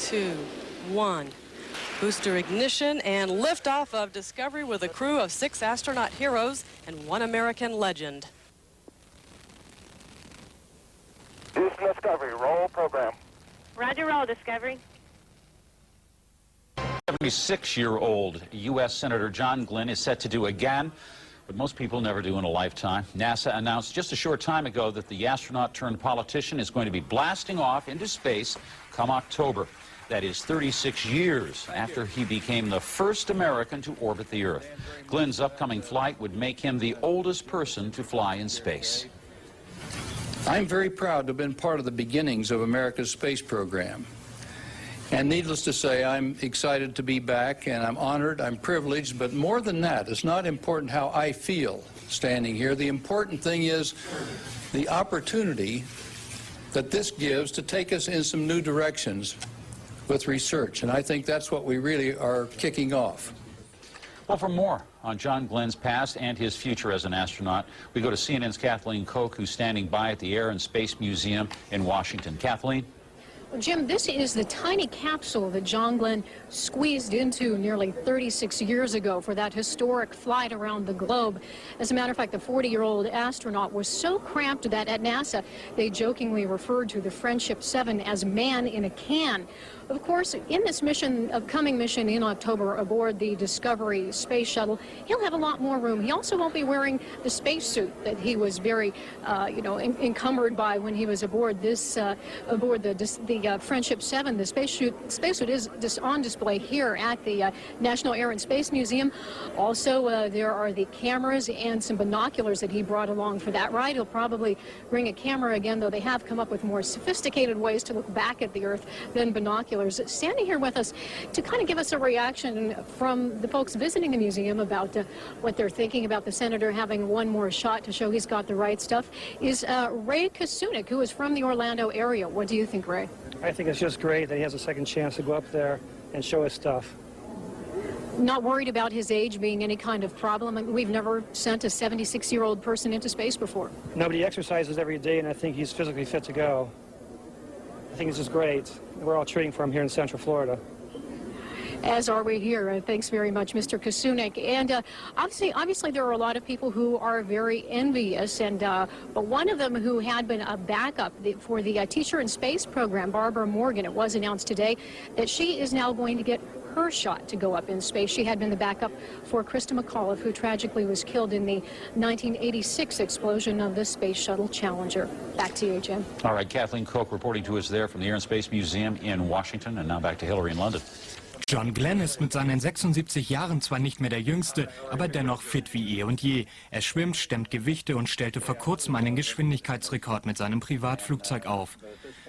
2, 1. Booster ignition and liftoff of Discovery with a crew of 6 astronaut heroes and 1 American legend. Houston Discovery, roll program. Roger, roll, Discovery. 76-year-old U.S. Senator John Glenn is set to do again what most people never do in a lifetime. NASA announced just a short time ago that the astronaut-turned-politician is going to be blasting off into space come October. That is 36 years after he became the first American to orbit the Earth. Glenn's upcoming flight would make him the oldest person to fly in space. I'm very proud to have been part of the beginnings of America's space program. And needless to say, I'm excited to be back, and I'm honored, I'm privileged, but more than that, it's not important how I feel standing here. The important thing is the opportunity that this gives to take us in some new directions with research, and I think that's what we really are kicking off. Well, for more on John Glenn's past and his future as an astronaut, we go to CNN's Kathleen Koch, who's standing by at the Air and Space Museum in Washington. Kathleen? Well, Jim, this is the tiny capsule that John Glenn squeezed into nearly 36 years ago for that historic flight around the globe. As a matter of fact, the 40-year-old astronaut was so cramped that at NASA, they jokingly referred to the Friendship 7 as man in a can. Of course, in this mission, upcoming mission in October aboard the Discovery space shuttle, he'll have a lot more room. He also won't be wearing the spacesuit that he was very, encumbered by when he was aboard this, aboard the Friendship 7. The spacesuit is on display here at the National Air and Space Museum. Also, there are the cameras and some binoculars that he brought along for that ride. He'll probably bring a camera again, though they have come up with more sophisticated ways to look back at the Earth than binoculars. Standing here with us to kind of give us a reaction from the folks visiting the museum about what they're thinking about the senator having one more shot to show he's got the right stuff is Ray Kasunik, who is from the Orlando area. What do you think, Ray? I think it's just great that he has a second chance to go up there and show his stuff. Not worried about his age being any kind of problem? I mean, we've never sent a 76-year-old person into space before. Nobody exercises every day, and I think he's physically fit to go. I think this is great. We're all cheering for him here in Central Florida. As are we here. Thanks very much, Mr. Kasunik. And obviously, there are a lot of people who are very envious. And but one of them who had been a backup for the Teacher in Space program, Barbara Morgan, it was announced today that she is now going to get her shot to go up in space. She had been the backup for Krista McAuliffe, who tragically was killed in the 1986 explosion of the Space Shuttle Challenger. Back to you, Jim. All right, Kathleen Koch reporting to us there from the Air and Space Museum in Washington. And now back to Hillary in London. John Glenn ist mit seinen 76 Jahren zwar nicht mehr der Jüngste, aber dennoch fit wie eh und je. Er schwimmt, stemmt Gewichte und stellte vor kurzem einen Geschwindigkeitsrekord mit seinem Privatflugzeug auf.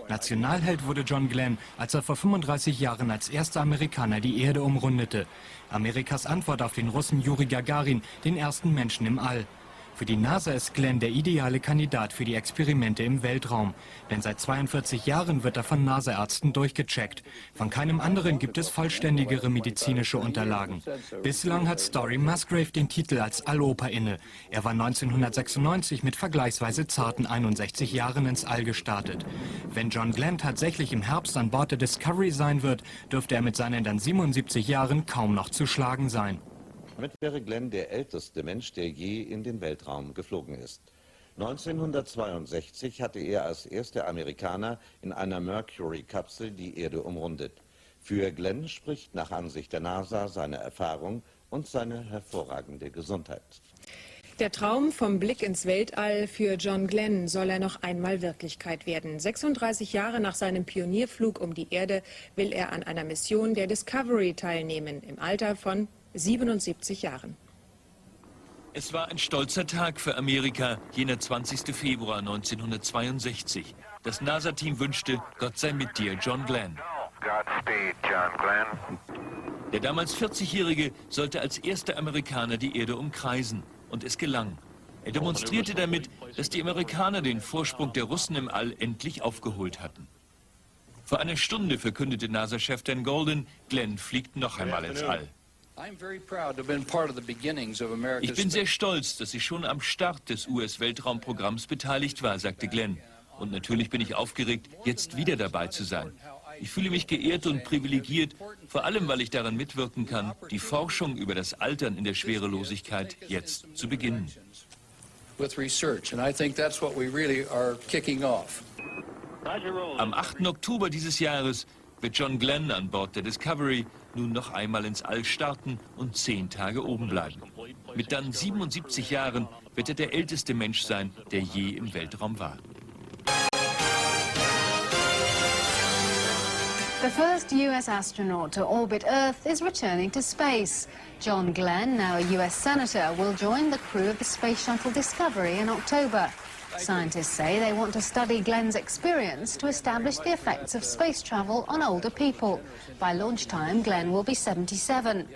Nationalheld wurde John Glenn, als er vor 35 Jahren als erster Amerikaner die Erde umrundete. Amerikas Antwort auf den Russen Juri Gagarin, den ersten Menschen im All. Für die NASA ist Glenn der ideale Kandidat für die Experimente im Weltraum. Denn seit 42 Jahren wird er von NASA-Ärzten durchgecheckt. Von keinem anderen gibt es vollständigere medizinische Unterlagen. Bislang hat Story Musgrave den Titel als Alloper inne. Er war 1996 mit vergleichsweise zarten 61 Jahren ins All gestartet. Wenn John Glenn tatsächlich im Herbst an Bord der Discovery sein wird, dürfte er mit seinen dann 77 Jahren kaum noch zu schlagen sein. Damit wäre Glenn der älteste Mensch, der je in den Weltraum geflogen ist. 1962 hatte er als erster Amerikaner in einer Mercury-Kapsel die Erde umrundet. Für Glenn spricht nach Ansicht der NASA seine Erfahrung und seine hervorragende Gesundheit. Der Traum vom Blick ins Weltall für John Glenn soll er noch einmal Wirklichkeit werden. 36 Jahre nach seinem Pionierflug um die Erde will er an einer Mission der Discovery teilnehmen, im Alter von 77 Jahren. Es war ein stolzer Tag für Amerika, jener 20. Februar 1962. Das NASA-Team wünschte, Gott sei mit dir, John Glenn. Godspeed, John Glenn. Der damals 40-Jährige sollte als erster Amerikaner die Erde umkreisen. Und es gelang. Er demonstrierte damit, dass die Amerikaner den Vorsprung der Russen im All endlich aufgeholt hatten. Vor einer Stunde verkündete NASA-Chef Dan Golden, Glenn fliegt noch einmal ins All. Ich bin sehr stolz, dass ich schon am Start des US-Weltraumprogramms beteiligt war, sagte Glenn. Und natürlich bin ich aufgeregt, jetzt wieder dabei zu sein. Ich fühle mich geehrt und privilegiert, vor allem weil ich daran mitwirken kann, die Forschung über das Altern in der Schwerelosigkeit jetzt zu beginnen. With research, and I think that's what we really are kicking off. Am 8. Oktober dieses Jahres wird John Glenn an Bord der Discovery nun noch einmal ins All starten und 10 Tage oben bleiben. Mit dann 77 Jahren wird er der älteste Mensch sein, der je im Weltraum war. The first U.S. astronaut to orbit Earth is returning to space. John Glenn, now a U.S. senator, will join the crew of the Space Shuttle Discovery in October. Scientists say they want to study Glenn's experience to establish the effects of space travel on older people. By launch time, Glenn will be 77.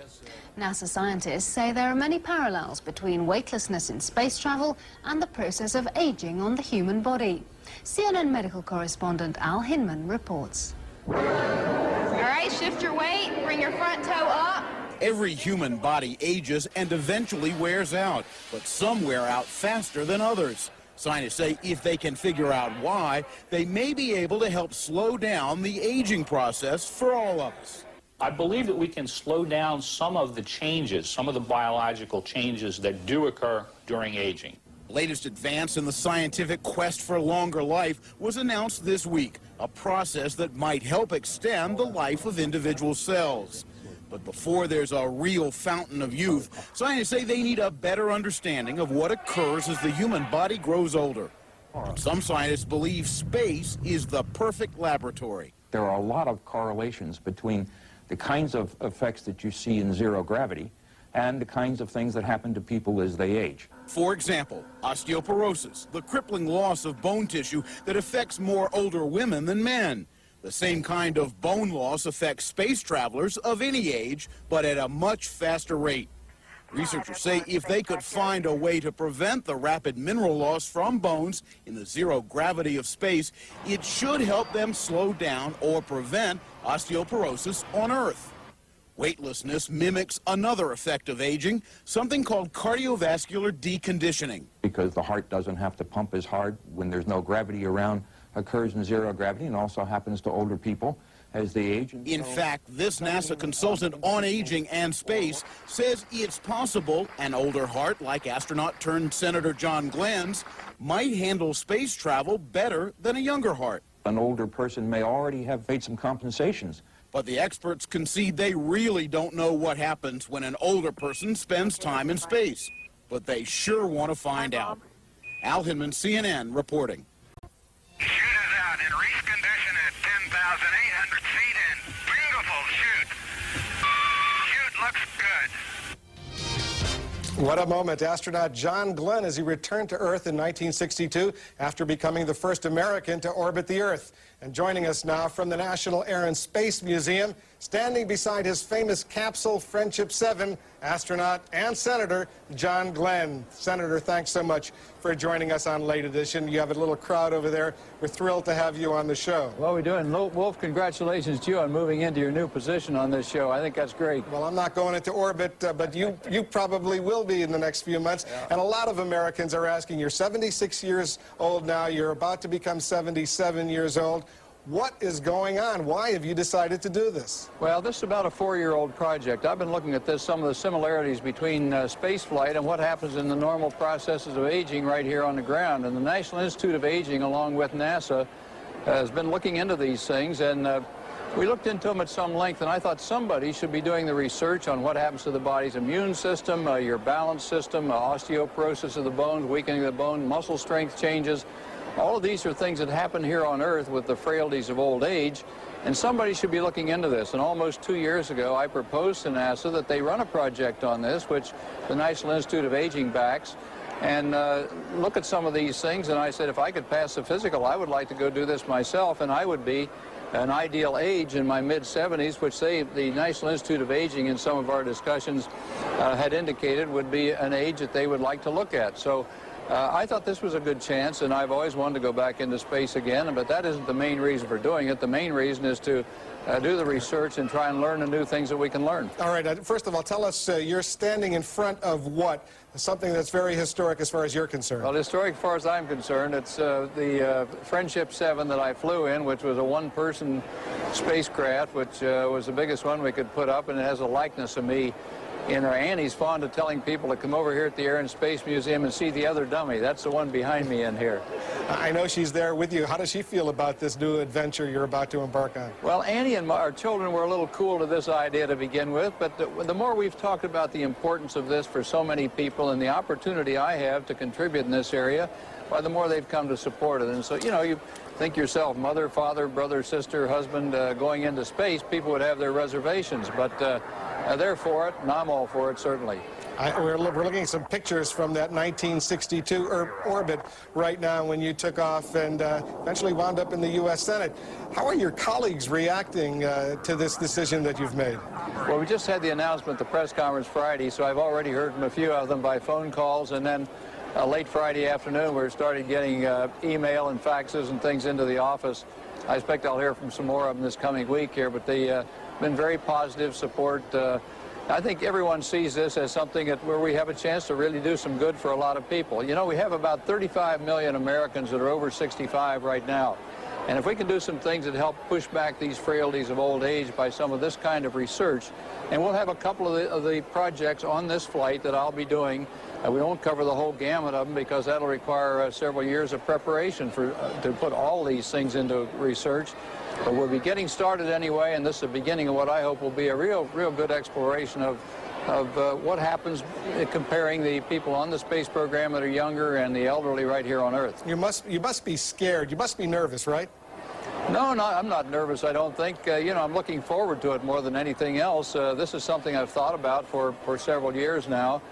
NASA scientists say there are many parallels between weightlessness in space travel and the process of aging on the human body. CNN medical correspondent Al Hinman reports. All right, shift your weight, bring your front toe up. Every human body ages and eventually wears out, but some wear out faster than others. Scientists say if they can figure out why, they may be able to help slow down the aging process for all of us. I believe that we can slow down some of the changes, some of the biological changes that do occur during aging. Latest advance in the scientific quest for longer life was announced this week, a process that might help extend the life of individual cells. But before there's a real fountain of youth, scientists say they need a better understanding of what occurs as the human body grows older. And some scientists believe space is the perfect laboratory. There are a lot of correlations between the kinds of effects that you see in zero gravity and the kinds of things that happen to people as they age. For example, osteoporosis, the crippling loss of bone tissue that affects more older women than men. The same kind of bone loss affects space travelers of any age, but at a much faster rate. Researchers say if they could find a way to prevent the rapid mineral loss from bones in the zero gravity of space, it should help them slow down or prevent osteoporosis on Earth. Weightlessness mimics another effect of aging, something called cardiovascular deconditioning. Because the heart doesn't have to pump as hard when there's no gravity around, occurs in zero gravity and also happens to older people as they age. In fact, this NASA consultant on aging and space says it's possible an older heart, like astronaut-turned-Senator John Glenn's, might handle space travel better than a younger heart. An older person may already have made some compensations. But the experts concede they really don't know what happens when an older person spends time in space. But they sure want to find out. Al Hinman, CNN, reporting. Chute is out in race condition at 10,800 feet and beautiful chute. Chute looks good. What a moment. Astronaut John Glenn as he returned to Earth in 1962 after becoming the first American to orbit the Earth. And joining us now from the National Air and Space Museum, standing beside his famous capsule Friendship 7, astronaut and Senator John Glenn. Senator, thanks so much for joining us on Late Edition. You have a little crowd over there. We're thrilled to have you on the show. Well, we're doing. Wolf, congratulations to you on moving into your new position on this show. I think that's great. Well, I'm not going into orbit, but you probably will be in the next few months. Yeah. And a lot of Americans are asking, you're 76 years old now. You're about to become 77 years old. What is going on? Why have you decided to do this? Well, this is about a 4-year-old project. I've been looking at this, some of the similarities between space flight and what happens in the normal processes of aging right here on the ground. And the National Institute of Aging, along with NASA, has been looking into these things. And we looked into them at some length, and I thought somebody should be doing the research on what happens to the body's immune system, your balance system, osteoporosis of the bones, weakening of the bone, muscle strength changes. All of these are things that happen here on Earth with the frailties of old age, and somebody should be looking into this. And almost 2 years ago, I proposed to NASA that they run a project on this, which the National Institute of Aging backs, and look at some of these things. And I said, if I could pass the physical, I would like to go do this myself, and I would be an ideal age in my mid-70s, which the National Institute of Aging in some of our discussions had indicated would be an age that they would like to look at. So I thought this was a good chance, and I've always wanted to go back into space again, but that isn't the main reason for doing it. The main reason is to do the research and try and learn the new things that we can learn. All right, first of all, tell us, you're standing in front of what? Something that's very historic as far as you're concerned. Well, historic as far as I'm concerned, it's the Friendship 7 that I flew in, which was a one-person spacecraft, which was the biggest one we could put up, and it has a likeness of me. And Annie's fond of telling people to come over here at the Air and Space Museum and see the other dummy. That's the one behind me in here. I know she's there with you. How does she feel about this new adventure you're about to embark on? Well, Annie and our children were a little cool to this idea to begin with, but the more we've talked about the importance of this for so many people and the opportunity I have to contribute in this area, well, the more they've come to support it. And so, you know, you think yourself, mother, father, brother, sister, husband, going into space, people would have their reservations, but they're for it, and I'm all for it, certainly. We're looking at some pictures from that 1962 orbit right now when you took off and eventually wound up in the U.S. Senate. How are your colleagues reacting to this decision that you've made? Well, we just had the announcement at the press conference Friday, so I've already heard from a few of them by phone calls, and then late Friday afternoon we started getting email and faxes and things into the office. I expect I'll hear from some more of them this coming week here, but they've been very positive support. I think everyone sees this as something where we have a chance to really do some good for a lot of people. You know, we have about 35 million Americans that are over 65 right now. And if we can do some things that help push back these frailties of old age by some of this kind of research, and we'll have a couple of the projects on this flight that I'll be doing. We won't cover the whole gamut of them because that'll require several years of preparation to put all these things into research. But we'll be getting started anyway, and this is the beginning of what I hope will be a real good exploration of what happens comparing the people on the space program that are younger and the elderly right here on Earth. You must be scared. You must be nervous, right? No, I'm not nervous, I don't think. You know, I'm looking forward to it more than anything else. This is something I've thought about for several years now.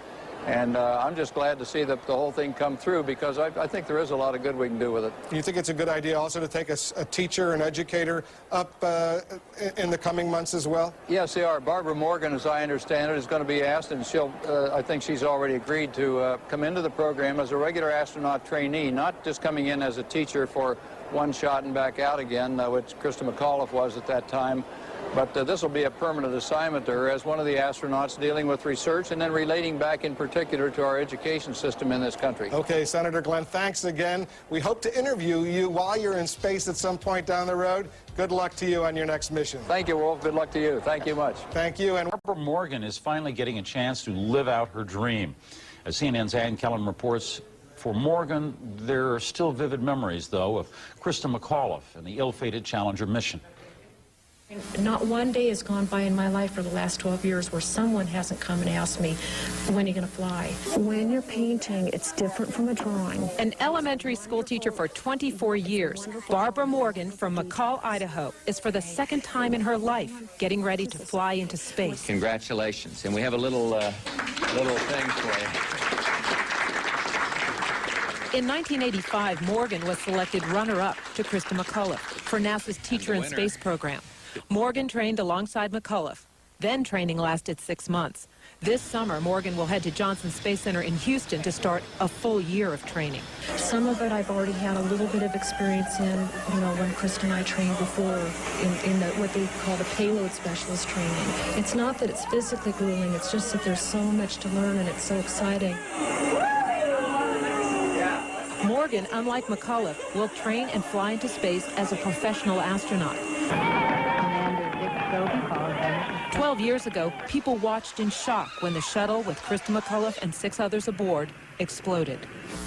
And I'm just glad to see the whole thing come through because I think there is a lot of good we can do with it. Do you think it's a good idea also to take a teacher, an educator up in the coming months as well? Yes, they are. Barbara Morgan, as I understand it, is going to be asked, and I think she's already agreed to come into the program as a regular astronaut trainee, not just coming in as a teacher for one shot and back out again, which Krista McAuliffe was at that time. But this will be a permanent assignment to her as one of the astronauts dealing with research and then relating back in particular to our education system in this country. Okay, Senator Glenn, thanks again. We hope to interview you while you're in space at some point down the road. Good luck to you on your next mission. Thank you, Wolf. Good luck to you. Thank you much. Thank you. And Barbara Morgan is finally getting a chance to live out her dream. As CNN's Ann Kellen reports, for Morgan, there are still vivid memories, though, of Krista McAuliffe and the ill-fated Challenger mission. Not one day has gone by in my life for the last 12 years where someone hasn't come and asked me, when are you going to fly? When you're painting, it's different from a drawing. An elementary school teacher for 24 years, Barbara Morgan from McCall, Idaho, is for the second time in her life getting ready to fly into space. Congratulations. And we have a little thing for you. In 1985, Morgan was selected runner-up to Krista McAuliffe for NASA's Teacher in Space program. Morgan trained alongside McAuliffe. Then training lasted 6 months. This summer, Morgan will head to Johnson Space Center in Houston to start a full year of training. Some of it I've already had a little bit of experience in, you know, when Krista and I trained before in what they call the payload specialist training. It's not that it's physically grueling, it's just that there's so much to learn and it's so exciting. Morgan, unlike McAuliffe, will train and fly into space as a professional astronaut. 12 years ago, people watched in shock when the shuttle with Krista McAuliffe and 6 others aboard exploded.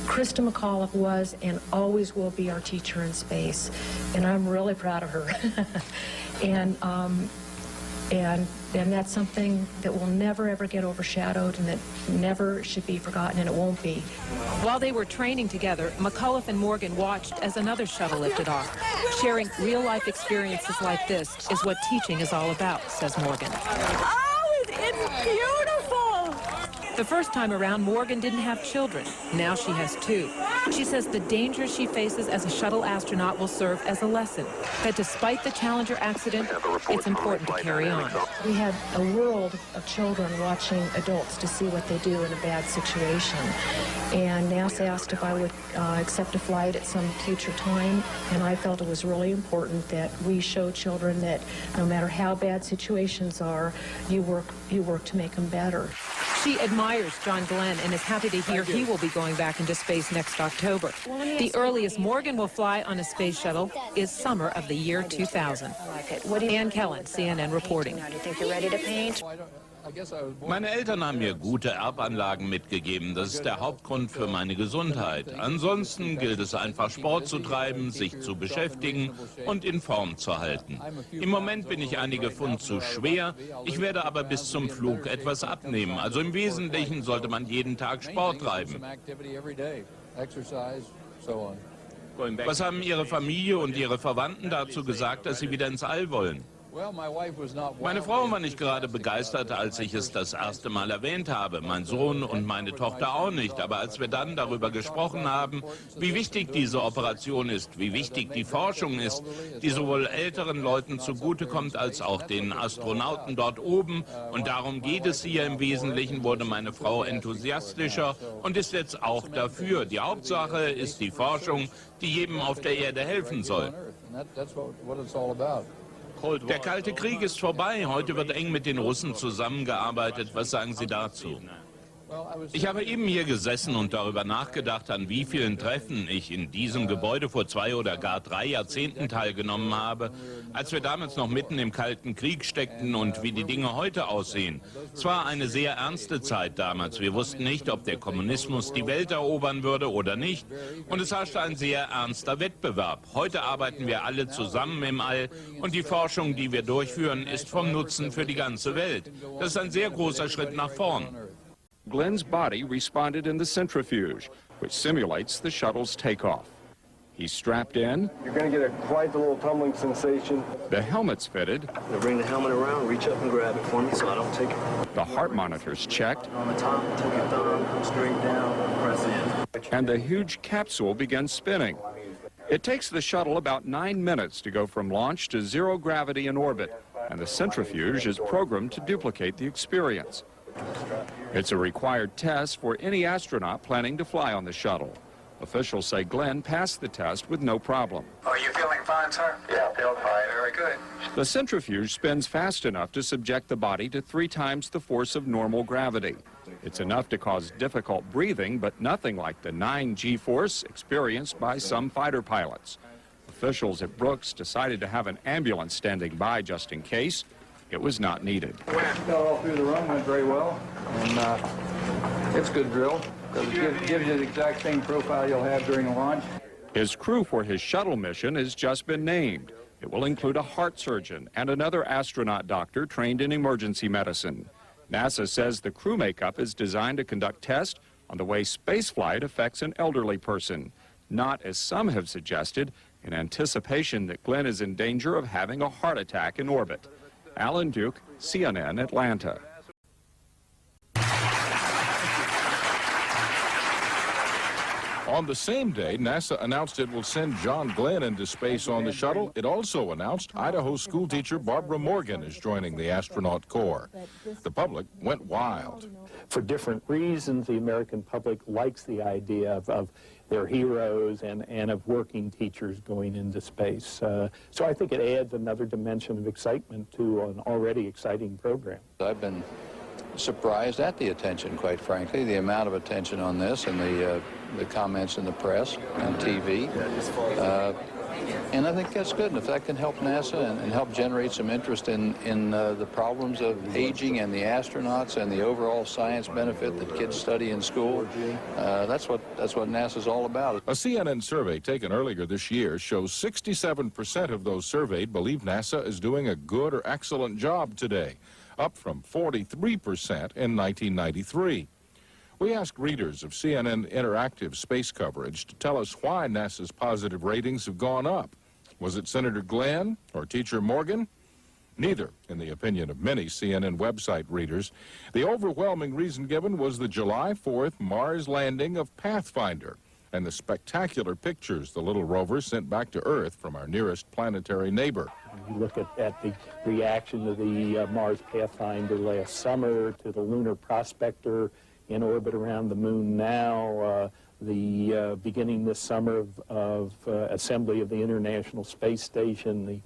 Krista McAuliffe was and always will be our teacher in space, and I'm really proud of her. And that's something that will never, ever get overshadowed and that never should be forgotten, and it won't be. While they were training together, McAuliffe and Morgan watched as another shuttle lifted off. Sharing real-life experiences like this is what teaching is all about, says Morgan. Oh, it's beautiful! The first time around, Morgan didn't have children. Now she has 2. She says the dangers she faces as a shuttle astronaut will serve as a lesson, that despite the Challenger accident, it's important to carry on. We had a world of children watching adults to see what they do in a bad situation. And NASA asked if I would accept a flight at some future time, and I felt it was really important that we show children that no matter how bad situations are, you work to make them better. She admires John Glenn and is happy to hear he will be going back into space next October. The earliest Morgan will fly on a space shuttle is summer of the year 2000. Ann Kellen, CNN reporting. Do you think you're ready to paint? Meine Eltern haben mir gute Erbanlagen mitgegeben. Das ist der Hauptgrund für meine Gesundheit. Ansonsten gilt es einfach, Sport zu treiben, sich zu beschäftigen und in Form zu halten. Im Moment bin ich einige Pfund zu schwer. Ich werde aber bis zum Flug etwas abnehmen. Also im Wesentlichen sollte man jeden Tag Sport treiben. Was haben Ihre Familie und Ihre Verwandten dazu gesagt, dass Sie wieder ins All wollen? Meine Frau war nicht gerade begeistert, als ich es das erste Mal erwähnt habe. Mein Sohn und meine Tochter auch nicht. Aber als wir dann darüber gesprochen haben, wie wichtig diese Operation ist, wie wichtig die Forschung ist, die sowohl älteren Leuten zugutekommt als auch den Astronauten dort oben, und darum geht es hier im Wesentlichen, wurde meine Frau enthusiastischer und ist jetzt auch dafür. Die Hauptsache ist die Forschung, die jedem auf der Erde helfen soll. Der Kalte Krieg ist vorbei. Heute wird eng mit den Russen zusammengearbeitet. Was sagen Sie dazu? Ich habe eben hier gesessen und darüber nachgedacht, an wie vielen Treffen ich in diesem Gebäude vor 2 oder gar 3 Jahrzehnten teilgenommen habe, als wir damals noch mitten im Kalten Krieg steckten, und wie die Dinge heute aussehen. Es war eine sehr ernste Zeit damals. Wir wussten nicht, ob der Kommunismus die Welt erobern würde oder nicht. Und es herrschte ein sehr ernster Wettbewerb. Heute arbeiten wir alle zusammen im All, und die Forschung, die wir durchführen, ist vom Nutzen für die ganze Welt. Das ist ein sehr großer Schritt nach vorn. Glenn's body responded in the centrifuge, which simulates the shuttle's takeoff. He's strapped in. You're going to get quite a little tumbling sensation. The helmet's fitted. Now bring the helmet around, reach up and grab it for me so I don't take it. The heart monitor's checked. On the top, take your thumb, come straight down, press in. And the huge capsule begins spinning. It takes the shuttle about 9 minutes to go from launch to zero gravity in orbit, and the centrifuge is programmed to duplicate the experience. It's a required test for any astronaut planning to fly on the shuttle. Officials say Glenn passed the test with no problem. Are you feeling fine, sir? Yeah, I feel fine. Very good. The centrifuge spins fast enough to subject the body to 3 times the force of normal gravity. It's enough to cause difficult breathing, but nothing like the 9G force experienced by some fighter pilots. Officials at Brooks decided to have an ambulance standing by just in case. It was not needed. Got all through the run, went very well, and it's a good drill because it gives you the exact same profile you'll have during a launch. His crew for his shuttle mission has just been named. It will include a heart surgeon and another astronaut doctor trained in emergency medicine. NASA says the crew makeup is designed to conduct tests on the way spaceflight affects an elderly person, not, as some have suggested, in anticipation that Glenn is in danger of having a heart attack in orbit. Alan Duke, CNN, Atlanta. On the same day, NASA announced it will send John Glenn into space on the shuttle. It also announced Idaho schoolteacher Barbara Morgan is joining the astronaut corps. The public went wild. For different reasons, the American public likes the idea of their heroes and of working teachers going into space. So I think it adds another dimension of excitement to an already exciting program. I've been surprised at the attention, quite frankly, the amount of attention on this and the comments in the press and TV. And I think that's good. And if that can help NASA and help generate some interest in the problems of aging and the astronauts and the overall science benefit that kids study in school, that's what NASA's all about. A CNN survey taken earlier this year shows 67% of those surveyed believe NASA is doing a good or excellent job today, up from 43% in 1993. We asked readers of CNN Interactive space coverage to tell us why NASA's positive ratings have gone up. Was it Senator Glenn or Teacher Morgan? Neither, in the opinion of many CNN website readers. The overwhelming reason given was the July 4th Mars landing of Pathfinder and the spectacular pictures the little rover sent back to Earth from our nearest planetary neighbor. You look at the reaction to the Mars Pathfinder last summer, to the Lunar Prospector in orbit around the moon now, the beginning this summer of assembly of the International Space Station, the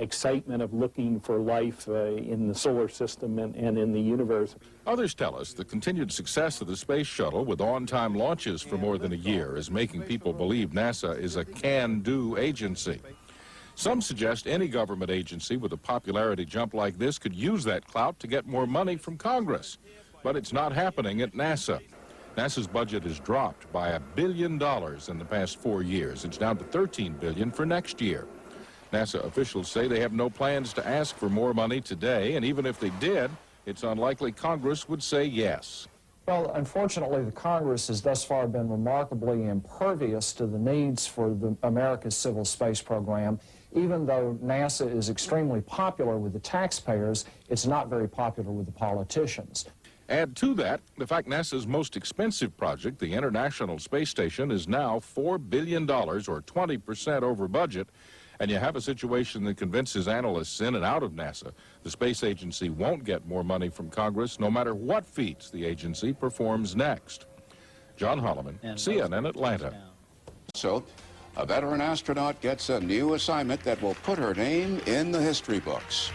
excitement of looking for life in the solar system and in the universe. Others tell us the continued success of the space shuttle with on-time launches for more than a year is making people believe NASA is a can-do agency. Some suggest any government agency with a popularity jump like this could use that clout to get more money from Congress. But it's not happening at NASA. NASA's budget has dropped by $1 billion in the past 4 years. It's down to $13 billion for next year. NASA officials say they have no plans to ask for more money today, and even if they did, it's unlikely Congress would say yes. Well, unfortunately, the Congress has thus far been remarkably impervious to the needs for America's civil space program. Even though NASA is extremely popular with the taxpayers, it's not very popular with the politicians. Add to that the fact NASA's most expensive project, the International Space Station, is now $4 billion, or 20% over budget, and you have a situation that convinces analysts in and out of NASA the space agency won't get more money from Congress no matter what feats the agency performs next. John Holliman, CNN Atlanta. So, a veteran astronaut gets a new assignment that will put her name in the history books.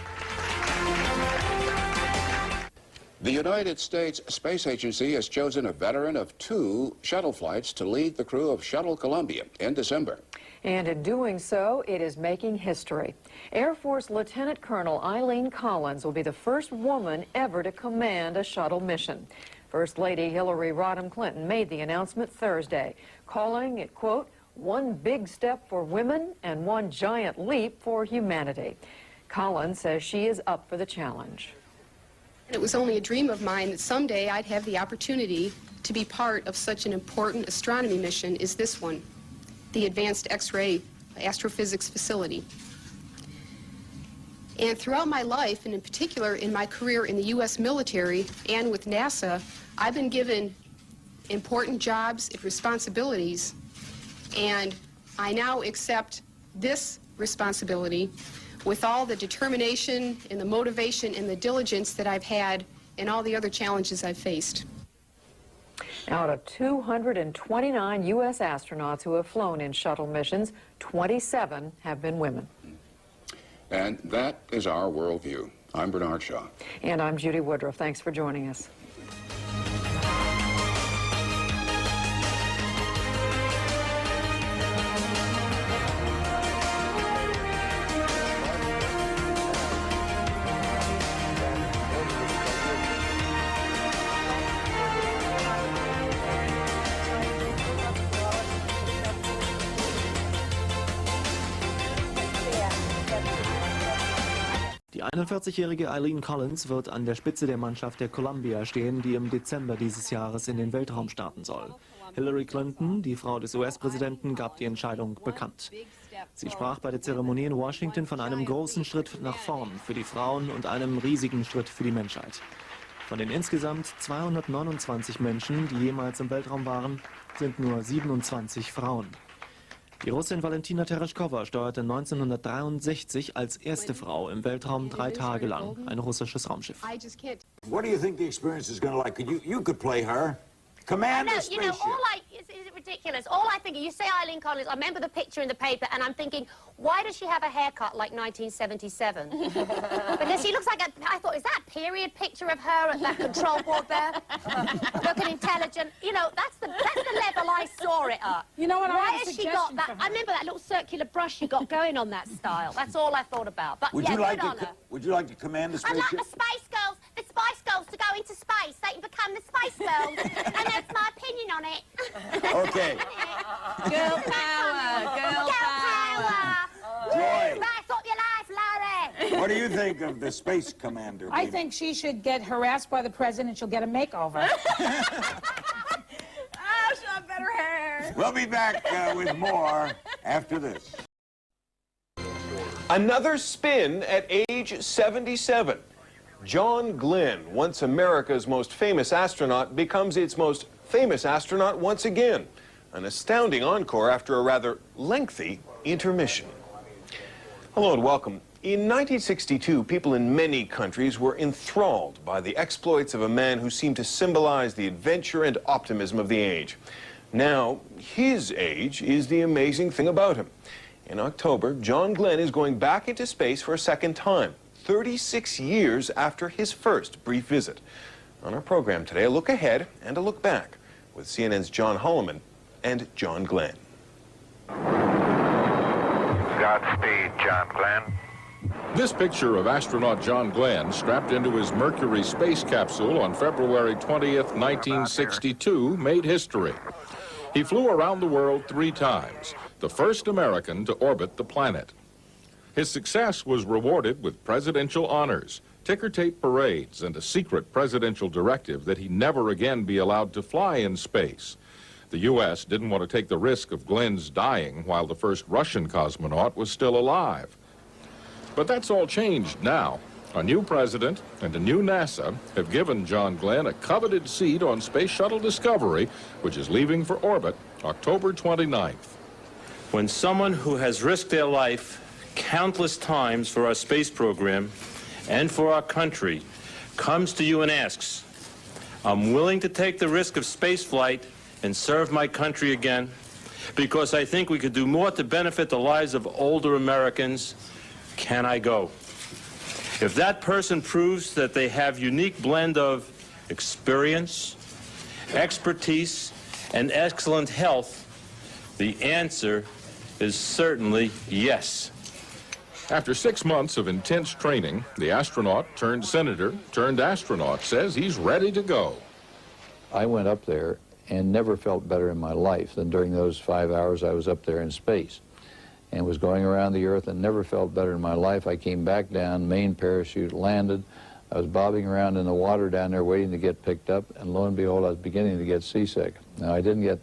The United States Space Agency has chosen a veteran of 2 shuttle flights to lead the crew of Shuttle Columbia in December. And in doing so, it is making history. Air Force Lieutenant Colonel Eileen Collins will be the first woman ever to command a shuttle mission. First Lady Hillary Rodham Clinton made the announcement Thursday, calling it, quote, one big step for women and one giant leap for humanity. Collins says she is up for the challenge. It was only a dream of mine that someday I'd have the opportunity to be part of such an important astronomy mission as this one, the Advanced X-ray Astrophysics Facility. And throughout my life, and in particular in my career in the U.S. military and with NASA, I've been given important jobs and responsibilities, and I now accept this responsibility with all the determination and the motivation and the diligence that I've had and all the other challenges I've faced. Out of 229 U.S. astronauts who have flown in shuttle missions, 27 have been women. And that is our worldview. I'm Bernard Shaw. And I'm Judy Woodruff. Thanks for joining us. Die 41-jährige Eileen Collins wird an der Spitze der Mannschaft der Columbia stehen, die im Dezember dieses Jahres in den Weltraum starten soll. Hillary Clinton, die Frau des US-Präsidenten, gab die Entscheidung bekannt. Sie sprach bei der Zeremonie in Washington von einem großen Schritt nach vorn für die Frauen und einem riesigen Schritt für die Menschheit. Von den insgesamt 229 Menschen, die jemals im Weltraum waren, sind nur 27 Frauen. Die Russin Valentina Tereshkova steuerte 1963 als erste Frau im Weltraum 3 Tage lang ein russisches Raumschiff. What do you think the experience is going to like? You could play her. Command the spaceship. You know, is it ridiculous? All I think, you say Eileen Collins, I remember the picture in the paper, and I'm thinking, why does she have a haircut like 1977? Because she looks like I thought, is that a period picture of her at that control board there? Looking intelligent. You know, that's the level I saw it at. You know what, why has she got that? I remember that little circular brush you got going on that style. That's all I thought about. But would yeah, you like good on her. Would you like to command the spaceship? I'd like the Spice Girls to go into space. They can become the Spice Girls. And that's my opinion on it. Okay. Girl power. Girl power. Joy. Rise up your life, Larry. What do you think of the space commander? I think she should get harassed by the president. She'll get a makeover. Oh, she'll have better hair. We'll be back with more after this. Another spin at age 77. John Glenn, once America's most famous astronaut, becomes its most famous astronaut once again. An astounding encore after a rather lengthy intermission. Hello and welcome. In 1962, people in many countries were enthralled by the exploits of a man who seemed to symbolize the adventure and optimism of the age. Now, his age is the amazing thing about him. In October, John Glenn is going back into space for a second time, 36 years after his first brief visit. On our program today, a look ahead and a look back with CNN's John Holliman and John Glenn. Godspeed, John Glenn. This picture of astronaut John Glenn strapped into his Mercury space capsule on February 20th, 1962 made history. He flew around the world 3 times, the first American to orbit the planet. His success was rewarded with presidential honors, ticker-tape parades, and a secret presidential directive that he never again be allowed to fly in space. The U.S. didn't want to take the risk of Glenn's dying while the first Russian cosmonaut was still alive. But that's all changed now. A new president and a new NASA have given John Glenn a coveted seat on Space Shuttle Discovery, which is leaving for orbit October 29th. When someone who has risked their life countless times for our space program and for our country comes to you and asks, I'm willing to take the risk of spaceflight and serve my country again because I think we could do more to benefit the lives of older Americans, can I go? If that person proves that they have unique blend of experience, expertise, and excellent health, the answer is certainly yes. After 6 months of intense training, the astronaut turned senator turned astronaut says he's ready to go. I went up there and never felt better in my life than during those 5 hours I was up there in space, and was going around the Earth and never felt better in my life. I came back down, main parachute landed. I was bobbing around in the water down there waiting to get picked up, and lo and behold, I was beginning to get seasick. Now, I didn't get,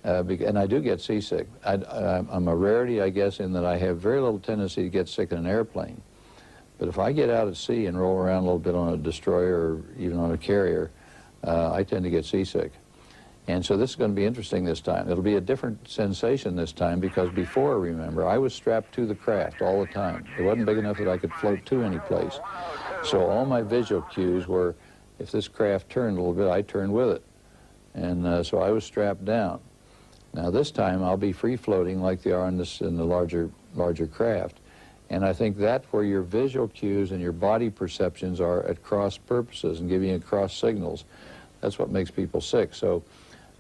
and I do get seasick. I'm a rarity, I guess, in that I have very little tendency to get sick in an airplane. But if I get out at sea and roll around a little bit on a destroyer or even on a carrier, I tend to get seasick. And so this is going to be interesting this time. It'll be a different sensation this time because before, remember, I was strapped to the craft all the time. It wasn't big enough that I could float to any place. So all my visual cues were, if this craft turned a little bit, I turned with it. And so I was strapped down. Now this time I'll be free floating like they are in the larger craft. And I think that's where your visual cues and your body perceptions are at cross purposes and giving you cross signals. That's what makes people sick. So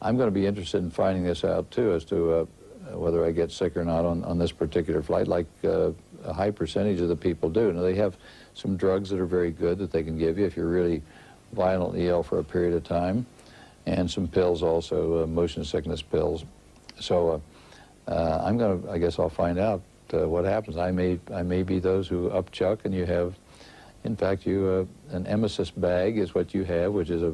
I'm going to be interested in finding this out, too, as to whether I get sick or not on this particular flight, like a high percentage of the people do. Now, they have some drugs that are very good that they can give you if you're really violently ill for a period of time, and some pills also, motion sickness pills. So I'm going to, I guess I'll find out what happens. I may be those who upchuck, and you have, in fact, an emesis bag is what you have, which is a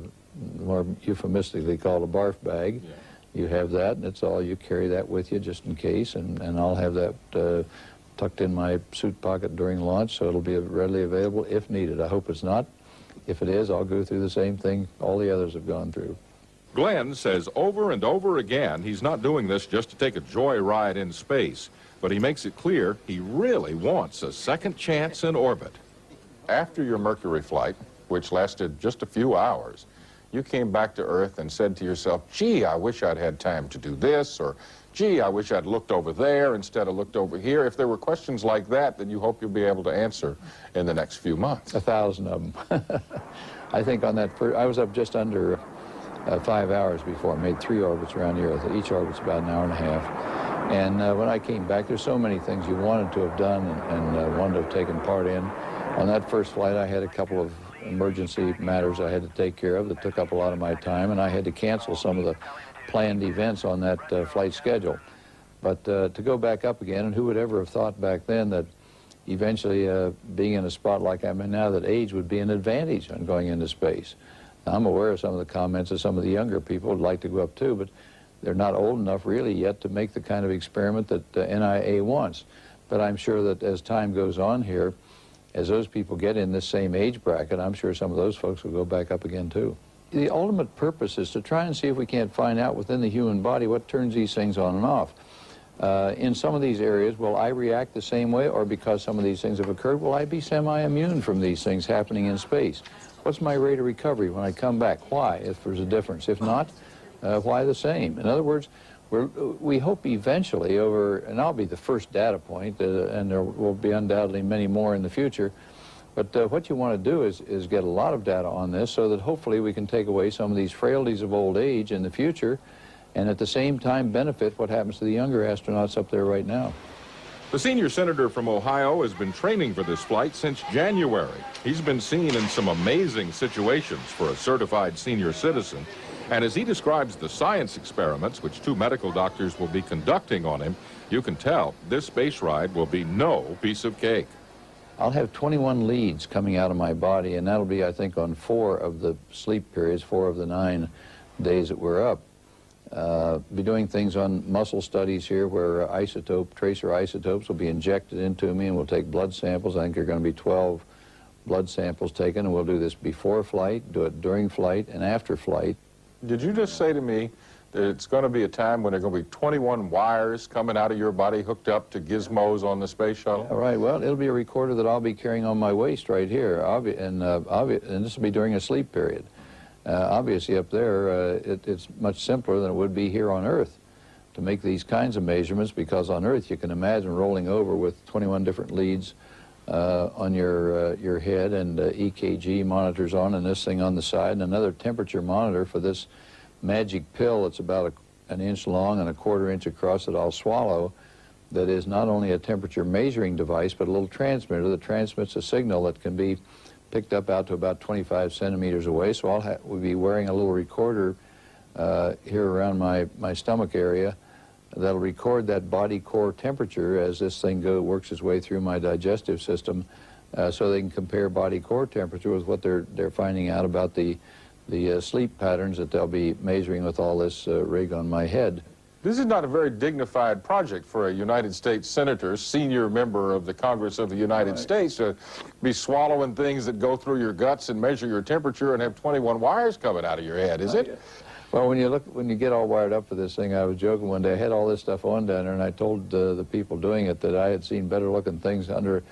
more euphemistically called a barf bag. Yeah. You have that, and it's all, you carry that with you just in case, and I'll have that tucked in my suit pocket during launch, so it'll be readily available if needed. I hope it's not. If it is, I'll go through the same thing all the others have gone through. Glenn says over and over again he's not doing this just to take a joyride in space, but he makes it clear he really wants a second chance in orbit. After your Mercury flight, which lasted just a few hours, you came back to Earth and said to yourself, gee, I wish I'd had time to do this, or gee, I wish I'd looked over there instead of looked over here. If there were questions like that you hope you'll be able to answer in the next few months. 1,000 of them. I think on that first, I was up just under 5 hours before. I made 3 orbits around the Earth. Each orbit's about an hour and a half. And when I came back, there's so many things you wanted to have done and wanted to have taken part in. On that first flight, I had a couple of emergency matters I had to take care of that took up a lot of my time, and I had to cancel some of the planned events on that flight schedule. But to go back up again, and who would ever have thought back then that eventually being in a spot like I'm in now, that age would be an advantage on going into space. Now, I'm aware of some of the comments that some of the younger people would like to go up too, but they're not old enough really yet to make the kind of experiment that NIA wants. But I'm sure that as time goes on here, as those people get in this same age bracket, I'm sure some of those folks will go back up again too. The ultimate purpose is to try and see if we can't find out within the human body what turns these things on and off. In some of these areas, will I react the same way, or because some of these things have occurred, will I be semi-immune from these things happening in space? What's my rate of recovery when I come back? Why, if there's a difference? If not, why the same? In other words, we hope eventually over, and I'll be the first data point, and there will be undoubtedly many more in the future, but what you want to do is get a lot of data on this so that hopefully we can take away some of these frailties of old age in the future, and at the same time benefit what happens to the younger astronauts up there right now. The senior senator from Ohio has been training for this flight since January. He's been seen in some amazing situations for a certified senior citizen. And as he describes the science experiments which 2 medical doctors will be conducting on him, you can tell this space ride will be no piece of cake. I'll have 21 leads coming out of my body, and that'll be, I think, on 4 of the sleep periods, 4 of the 9 days that we're up. Be doing things on muscle studies here where tracer isotopes will be injected into me, and we'll take blood samples. I think there are going to be 12 blood samples taken, and we'll do this before flight, do it during flight, and after flight. Did you just say to me that it's going to be a time when there are going to be 21 wires coming out of your body hooked up to gizmos on the space shuttle? All right, well, it'll be a recorder that I'll be carrying on my waist right here, and this will be during a sleep period. Obviously up there, it's much simpler than it would be here on Earth to make these kinds of measurements, because on Earth you can imagine rolling over with 21 different leads on your head, and EKG monitors on, and this thing on the side, and another temperature monitor for this magic pill that's about an inch long and a 1/4 inch across that I'll swallow, that is not only a temperature measuring device but a little transmitter that transmits a signal that can be picked up out to about 25 centimeters away. So we'll be wearing a little recorder here around my stomach area that'll record that body core temperature as this thing works its way through my digestive system, so they can compare body core temperature with what they're finding out about the sleep patterns that they'll be measuring with all this rig on my head. This is not a very dignified project for a United States senator, senior member of the Congress of the United States, to be swallowing things that go through your guts and measure your temperature and have 21 wires coming out of your head, is it? Well, when you get all wired up for this thing, I was joking one day. I had all this stuff on down there, and I told the people doing it that I had seen better looking things under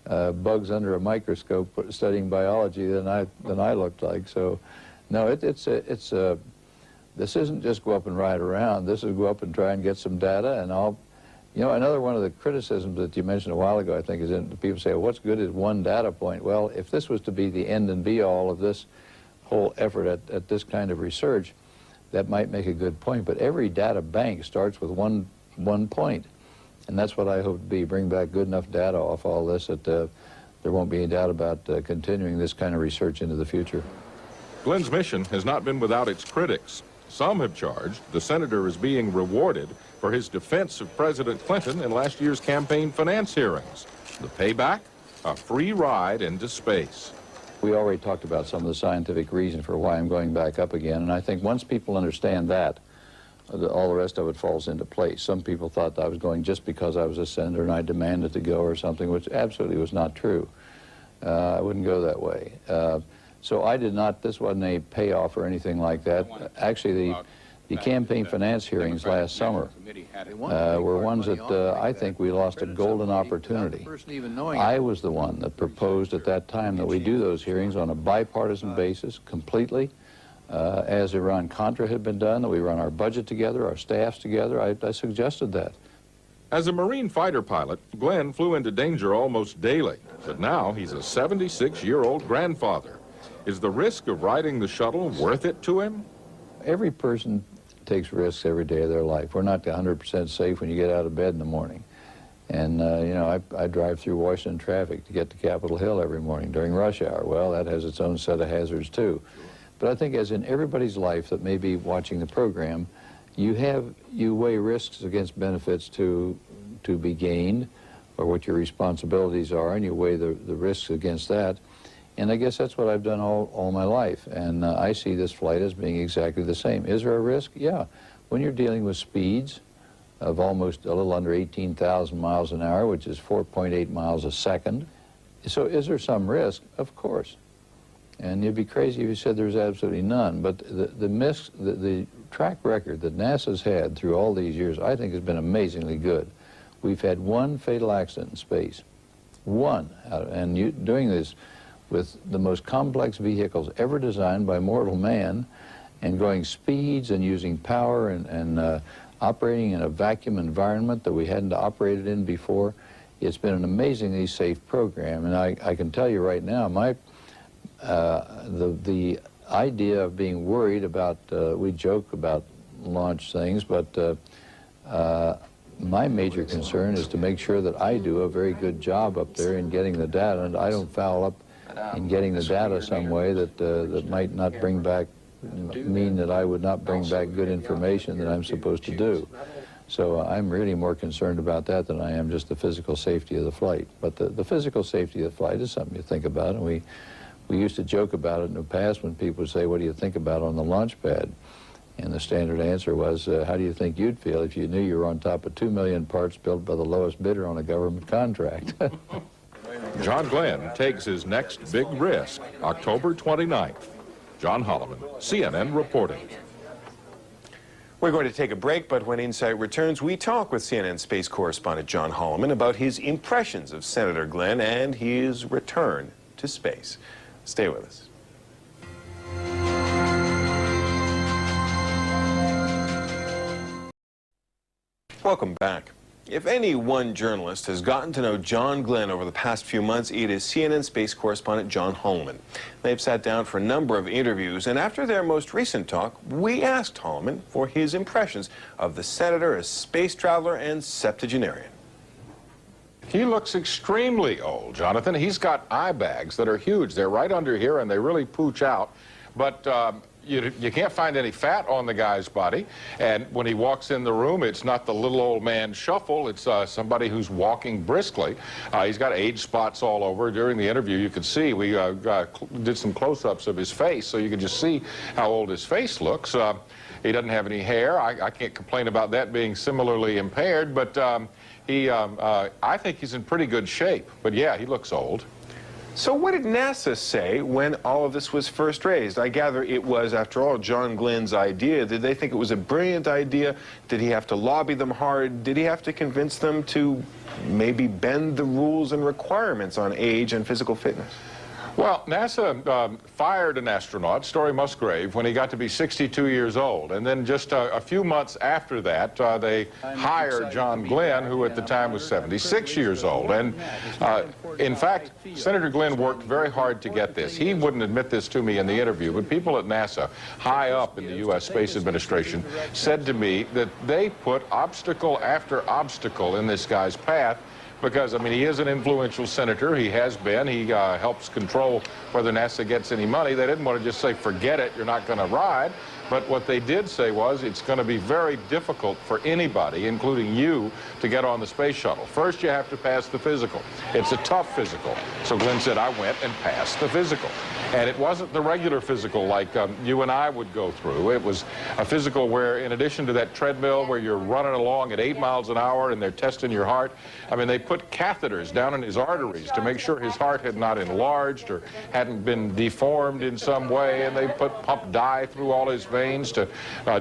bugs under a microscope studying biology than I looked like. So, no, this isn't just go up and ride around. This is go up and try and get some data, and another one of the criticisms that you mentioned a while ago, I think, is that people say, well, what's good is one data point? Well, if this was to be the end and be all of this whole effort at this kind of research, that might make a good point, but every data bank starts with one point, and that's what I hope to be, bring back good enough data off all this that there won't be any doubt about continuing this kind of research into the future. Glenn's mission has not been without its critics. Some have charged the senator is being rewarded for his defense of President Clinton in last year's campaign finance hearings. The payback? A free ride into space. We already talked about some of the scientific reason for why I'm going back up again, and I think once people understand that, all the rest of it falls into place. Some people thought that I was going just because I was a senator and I demanded to go or something, which absolutely was not true. I wouldn't go that way. So I did not, this wasn't a payoff or anything like that. Actually, the campaign finance hearings last summer were ones that I think we lost a golden opportunity. I was the one that proposed at that time that we do those hearings on a bipartisan basis completely, as Iran-Contra had been done, that we run our budget together, our staffs together. I suggested that. As a Marine fighter pilot, Glenn flew into danger almost daily, but now he's a 76-year-old grandfather. Is the risk of riding the shuttle worth it to him? Every person takes risks every day of their life. We're not 100% safe when you get out of bed in the morning. And, I drive through Washington traffic to get to Capitol Hill every morning during rush hour. Well, that has its own set of hazards, too. But I think as in everybody's life that may be watching the program, you weigh risks against benefits to be gained, or what your responsibilities are, and you weigh the risks against that. And I guess that's what I've done all my life, and I see this flight as being exactly the same. Is there a risk? Yeah. When you're dealing with speeds, of almost a little under 18,000 miles an hour, which is 4.8 miles a second. So is there some risk? Of course. And you'd be crazy if you said there's absolutely none. But the track record that NASA's had through all these years, I think, has been amazingly good. We've had one fatal accident in space. One. And doing this with the most complex vehicles ever designed by mortal man, and going speeds and using power and operating in a vacuum environment that we hadn't operated in before. It's been an amazingly safe program. And I can tell you right now, the idea of being worried about, we joke about launch things, but my major concern is to make sure that I do a very good job up there in getting the data, and I don't foul up in getting the data some way that might not bring back, mean that I would not bring back good information that I'm supposed to do. So I'm really more concerned about that than I am just the physical safety of the flight. But the physical safety of the flight is something you think about, and we used to joke about it in the past when people would say, what do you think about on the launch pad? And the standard answer was, how do you think you'd feel if you knew you were on top of 2 million parts built by the lowest bidder on a government contract? John Glenn takes his next big risk, October 29th. John Holliman, CNN reporting. We're going to take a break, but when Insight returns, we talk with CNN space correspondent John Holliman about his impressions of Senator Glenn and his return to space. Stay with us. Welcome back. If any one journalist has gotten to know John Glenn over the past few months, it is CNN space correspondent John Holliman. They've sat down for a number of interviews, and after their most recent talk, we asked Holliman for his impressions of the senator as space traveler and septuagenarian. He looks extremely old, Jonathan. He's got eye bags that are huge. They're right under here, and they really pooch out. But you can't find any fat on the guy's body. And when he walks in the room, it's not the little old man shuffle. It's somebody who's walking briskly. He's got age spots all over. During the interview, you could see, we did some close-ups of his face, so you could just see how old his face looks. He doesn't have any hair. I can't complain about that being similarly impaired, but I think he's in pretty good shape. But yeah, he looks old. So what did NASA say when all of this was first raised? I gather it was, after all, John Glenn's idea. Did they think it was a brilliant idea? Did he have to lobby them hard? Did he have to convince them to maybe bend the rules and requirements on age and physical fitness? Well, NASA fired an astronaut, Story Musgrave, when he got to be 62 years old. And then just a few months after that, they hired John Glenn, who at the time was 76 years old. And in fact, Senator Glenn worked very hard to get this. He wouldn't admit this to me in the interview, but people at NASA, high up in the U.S. Space Administration, said to me that they put obstacle after obstacle in this guy's path, because, I mean, he is an influential senator. He has been. He helps control whether NASA gets any money. They didn't want to just say, forget it, you're not going to ride. But what they did say was, it's going to be very difficult for anybody, including you, to get on the space shuttle. First, you have to pass the physical. It's a tough physical. So Glenn said, I went and passed the physical. And it wasn't the regular physical like you and I would go through. It was a physical where, in addition to that treadmill where you're running along at 8 miles an hour and they're testing your heart, I mean, they put catheters down in his arteries to make sure his heart had not enlarged or hadn't been deformed in some way, and they pumped dye through all his veins to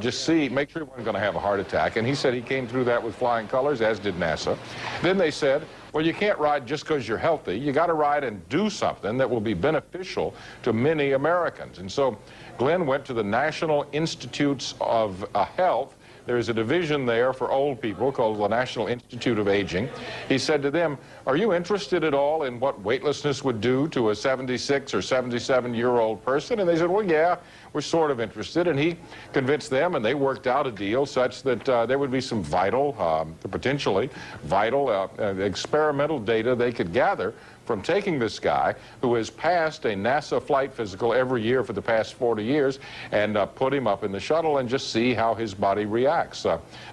just make sure he wasn't going to have a heart attack. And he said he came through that with flying colors, as did NASA. Then they said, well, you can't ride just because you're healthy. You got to ride and do something that will be beneficial to many Americans. And so Glenn went to the National Institutes of Health. There's a division there for old people called the National Institute of Aging. He said to them, are you interested at all in what weightlessness would do to a 76 or 77-year-old person? And they said, well, yeah, we're sort of interested. And he convinced them, and they worked out a deal such that there would be some vital, potentially vital experimental data they could gather from taking this guy who has passed a NASA flight physical every year for the past 40 years and put him up in the shuttle and just see how his body reacts.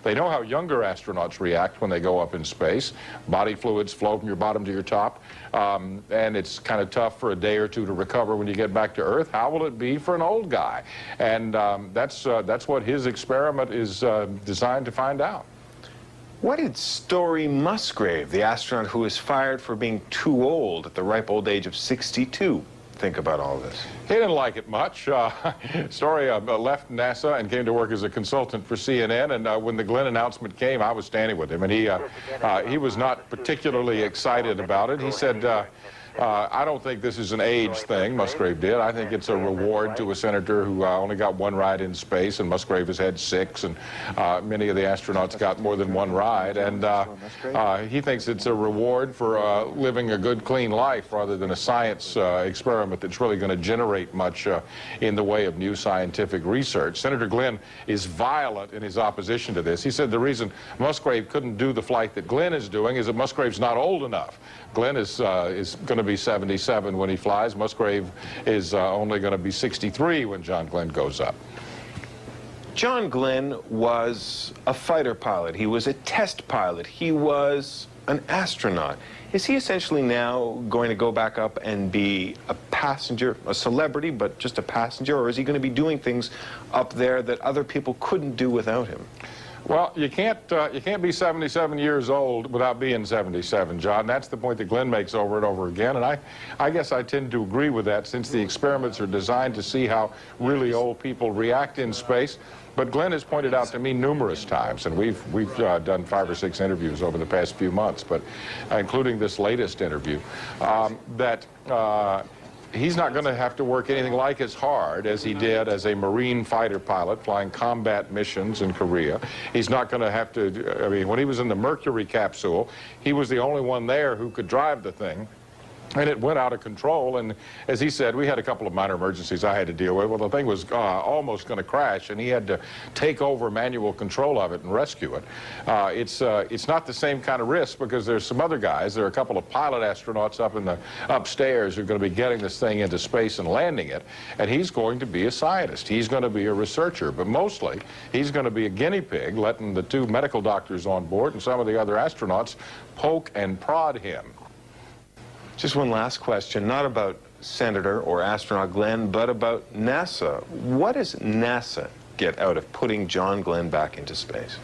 They know how younger astronauts react when they go up in space. Body fluids flow from your bottom to your top, and it's kind of tough for a day or two to recover when you get back to Earth. How will it be for an old guy? And that's what his experiment is designed to find out. What did Story Musgrave, the astronaut who was fired for being too old at the ripe old age of 62, think about all this? He didn't like it much. Story left NASA and came to work as a consultant for CNN, and when the Glenn announcement came, I was standing with him, and he was not particularly excited about it. He said, I don't think this is an age thing, Musgrave did. I think it's a reward to a senator who only got one ride in space, and Musgrave has had 6, and many of the astronauts got more than one ride. And he thinks it's a reward for living a good, clean life rather than a science experiment that's really going to generate much in the way of new scientific research. Senator Glenn is violent in his opposition to this. He said the reason Musgrave couldn't do the flight that Glenn is doing is that Musgrave's not old enough. Glenn is going to be 77 when he flies. Musgrave is only going to be 63 when John Glenn goes up. John Glenn was a fighter pilot. He was a test pilot. He was an astronaut. Is he essentially now going to go back up and be a passenger, a celebrity, but just a passenger, or is he going to be doing things up there that other people couldn't do without him? Well, you can't be 77 years old without being 77, John. That's the point that Glenn makes over and over again, and I guess I tend to agree with that, since the experiments are designed to see how really old people react in space. But Glenn has pointed out to me numerous times, and we've done 5 or 6 interviews over the past few months, but including this latest interview, that he's not going to have to work anything like as hard as he did as a Marine fighter pilot flying combat missions in Korea. He's not going to have to, I mean, when he was in the Mercury capsule, he was the only one there who could drive the thing. And it went out of control, and as he said, we had a couple of minor emergencies I had to deal with. Well, the thing was almost going to crash, and he had to take over manual control of it and rescue it. It's not the same kind of risk, because there's some other guys. There are a couple of pilot astronauts up in the upstairs who are going to be getting this thing into space and landing it, and he's going to be a scientist. He's going to be a researcher, but mostly he's going to be a guinea pig, letting the 2 medical doctors on board and some of the other astronauts poke and prod him. Just one last question, not about Senator or astronaut Glenn, but about NASA. What does NASA get out of putting John Glenn back into space?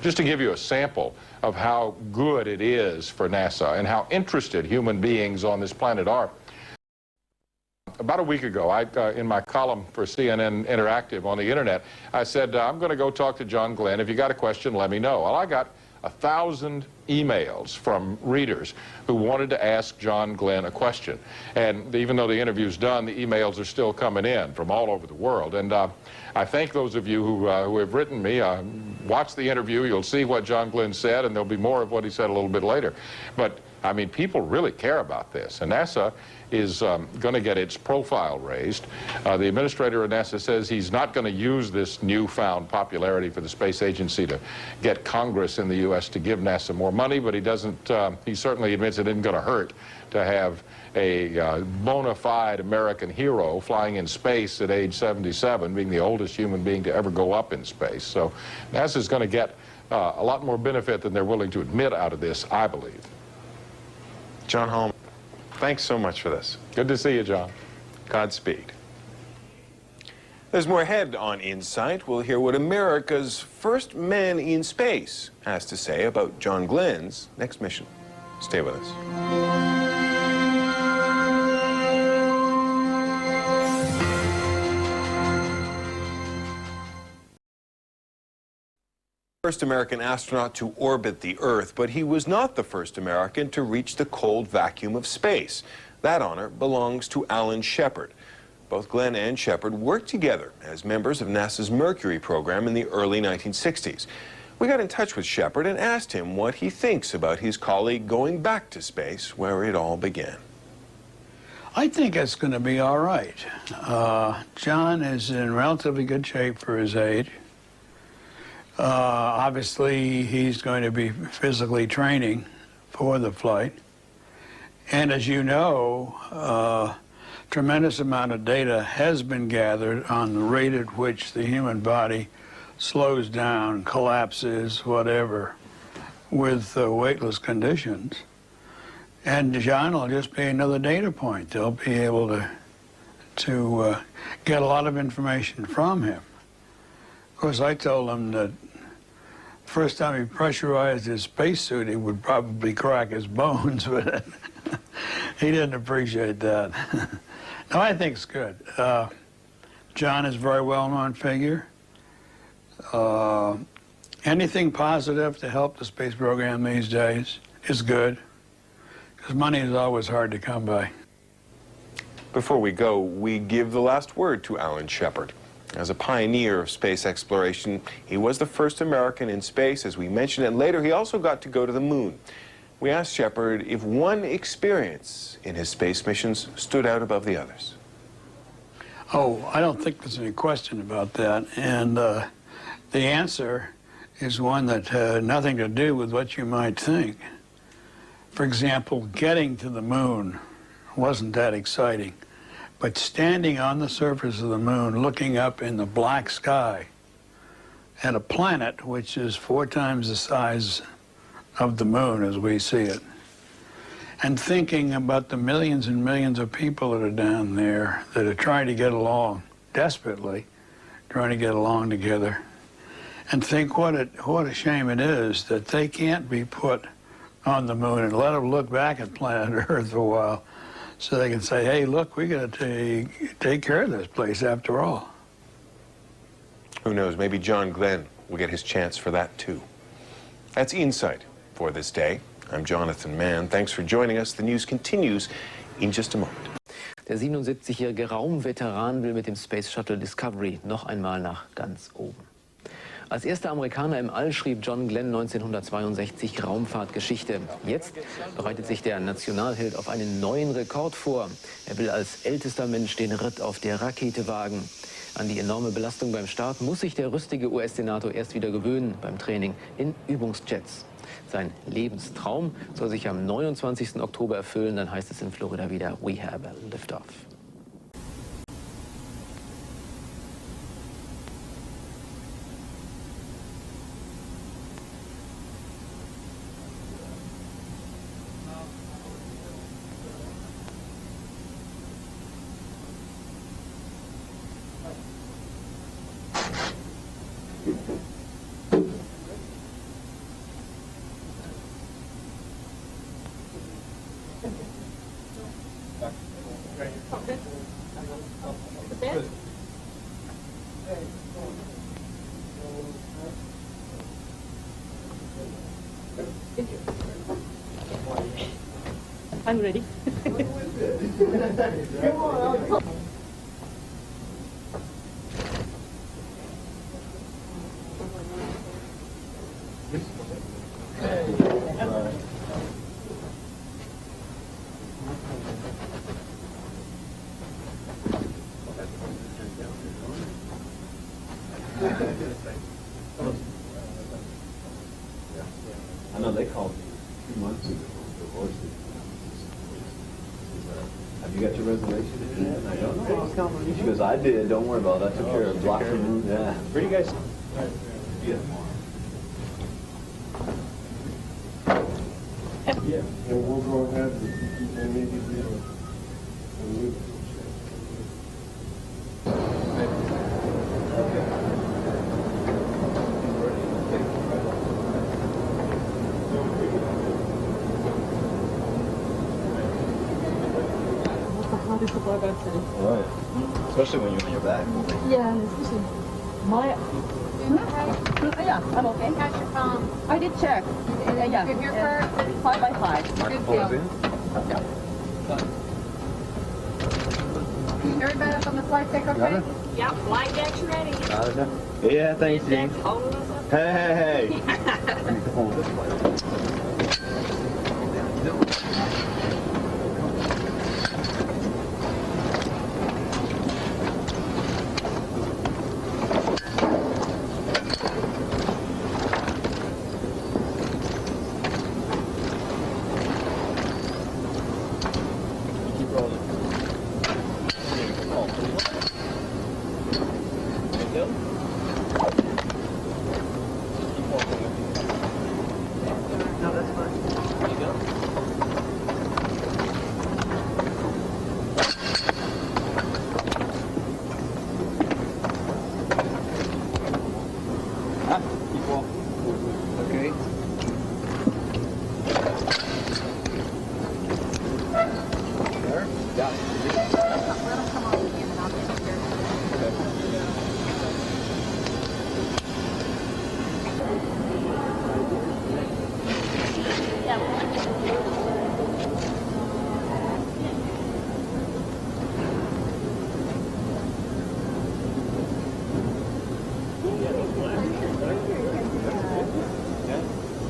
Just to give you a sample of how good it is for NASA and how interested human beings on this planet are. About a week ago, in my column for CNN Interactive on the internet, I said, I'm going to go talk to John Glenn. If you got a question, let me know. Well, I got 1,000 emails from readers who wanted to ask John Glenn a question. And even though the interview's done, the emails are still coming in from all over the world. And I thank those of you who have written me. Watch the interview. You'll see what John Glenn said, and there'll be more of what he said a little bit later. But, I mean, people really care about this. And NASA is going to get its profile raised. The administrator at NASA says he's not going to use this newfound popularity for the space agency to get Congress in the U.S. to give NASA more money, but he doesn't, he certainly admits it isn't going to hurt to have a bona fide American hero flying in space at age 77, being the oldest human being to ever go up in space. So NASA's going to get a lot more benefit than they're willing to admit out of this, I believe. John Holliman, thanks so much for this. Good to see you, John. Godspeed. There's more ahead on Insight. We'll hear what America's first man in space has to say about John Glenn's next mission. Stay with us. First American astronaut to orbit the Earth, but he was not the first American to reach the cold vacuum of space. That honor belongs to Alan Shepard. Both Glenn and Shepard worked together as members of NASA's Mercury program in the early 1960s. We got in touch with Shepard and asked him what he thinks about his colleague going back to space where it all began. I think it's going to be all right. John is in relatively good shape for his age. Obviously, he's going to be physically training for the flight. And as you know, tremendous amount of data has been gathered on the rate at which the human body slows down, collapses, whatever, with weightless conditions. And John will just be another data point. They'll be able to get a lot of information from him. Of course, I told them that first time he pressurized his spacesuit, he would probably crack his bones, but he didn't appreciate that. No, I think it's good. John is a very well-known figure. Anything positive to help the space program these days is good, because money is always hard to come by. Before we go, we give the last word to Alan Shepard. As a pioneer of space exploration, he was the first American in space, as we mentioned, and later he also got to go to the moon. We asked Shepard if one experience in his space missions stood out above the others. Oh, I don't think there's any question about that. And the answer is one that had nothing to do with what you might think. For example, getting to the moon wasn't that exciting. But standing on the surface of the moon, looking up in the black sky at a planet which is 4 times the size of the moon as we see it, and thinking about the millions and millions of people that are down there that are trying to get along, desperately trying to get along together, and think what a shame it is that they can't be put on the moon and let them look back at planet Earth a while so they can say, hey, look, we got to take care of this place after all. Who knows, maybe John Glenn will get his chance for that too. That's Insight for this day. I'm Jonathan Mann. Thanks for joining us. The news continues in just a moment. Der 77-jährige Raumveteran will mit dem Space Shuttle Discovery noch einmal nach ganz oben. Als erster Amerikaner im All schrieb John Glenn 1962 Raumfahrtgeschichte. Jetzt bereitet sich der Nationalheld auf einen neuen Rekord vor. Er will als ältester Mensch den Ritt auf der Rakete wagen. An die enorme Belastung beim Start muss sich der rüstige US-Senator erst wieder gewöhnen beim Training in Übungsjets. Sein Lebenstraum soll sich am 29. Oktober erfüllen. Dann heißt es in Florida wieder, we have a liftoff. I'm ready. I know they called me 2 months ago. Have you got your reservation in yet? And I don't know. She goes, I did. Don't worry about it. I took care of blocking the room. Yeah. Where do you guys? Yeah. Yeah. And we'll go ahead and maybe do Right. Especially when you're on your back. Yeah, especially my. Yeah, I'm okay. How's your phone? I did check. Yeah. Give your card. 5 by 5. Mark pulls in. Yeah. Everybody up on the flight deck, okay? Yeah, flight deck's ready. Yeah, thanks, Gene. Hey.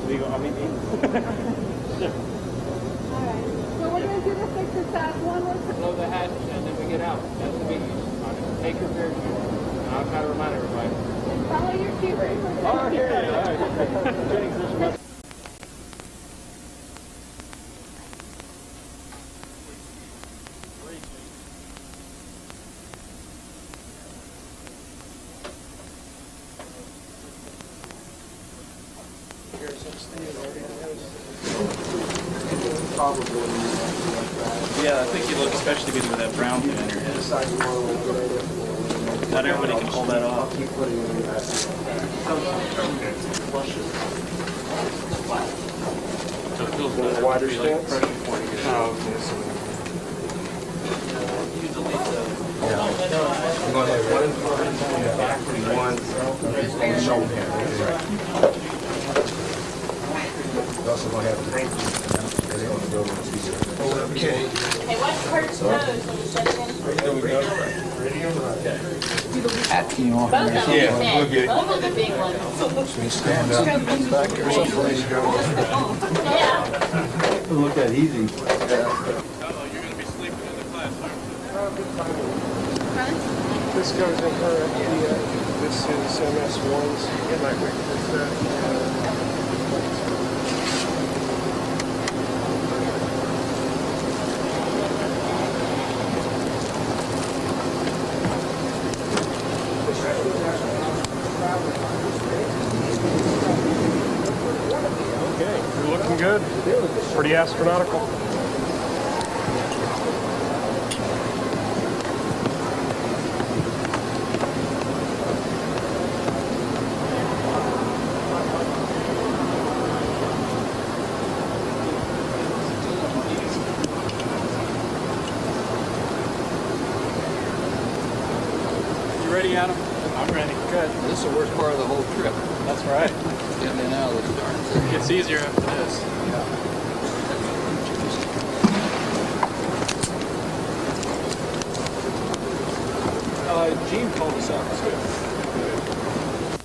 legal. I mean, So we're going to do this exercise one more time. blow the hatch and then we get out. That's the biggie. Take your parachute. And I'll try to remind everybody. And follow your cue. Oh, okay. All right. Training session. Yeah, I think you look especially good with that brown pin in your head. Not everybody can pull that off. So it feels good. Wider Be like stance? pressure point again. Oh, okay. So Go ahead. One in the back and one on the shoulder pad. We're also going to have okay. Hey, watch Kurt's nose when you shut it in. there we go. Ready or not? Hatching off Both of them Yeah, are big. we'll get it. Both of the big ones. Should we stand up? Back there. Yeah. Doesn't look that easy. This goes in her FDA. This is MS1's. Get my Okay, you're looking good. Pretty astronautical. You ready, Adam? I'm ready. Good. This is the worst part of the whole trip. That's right. Getting in and out of this darn thing. It gets easier after this. Gene called us out. That's good.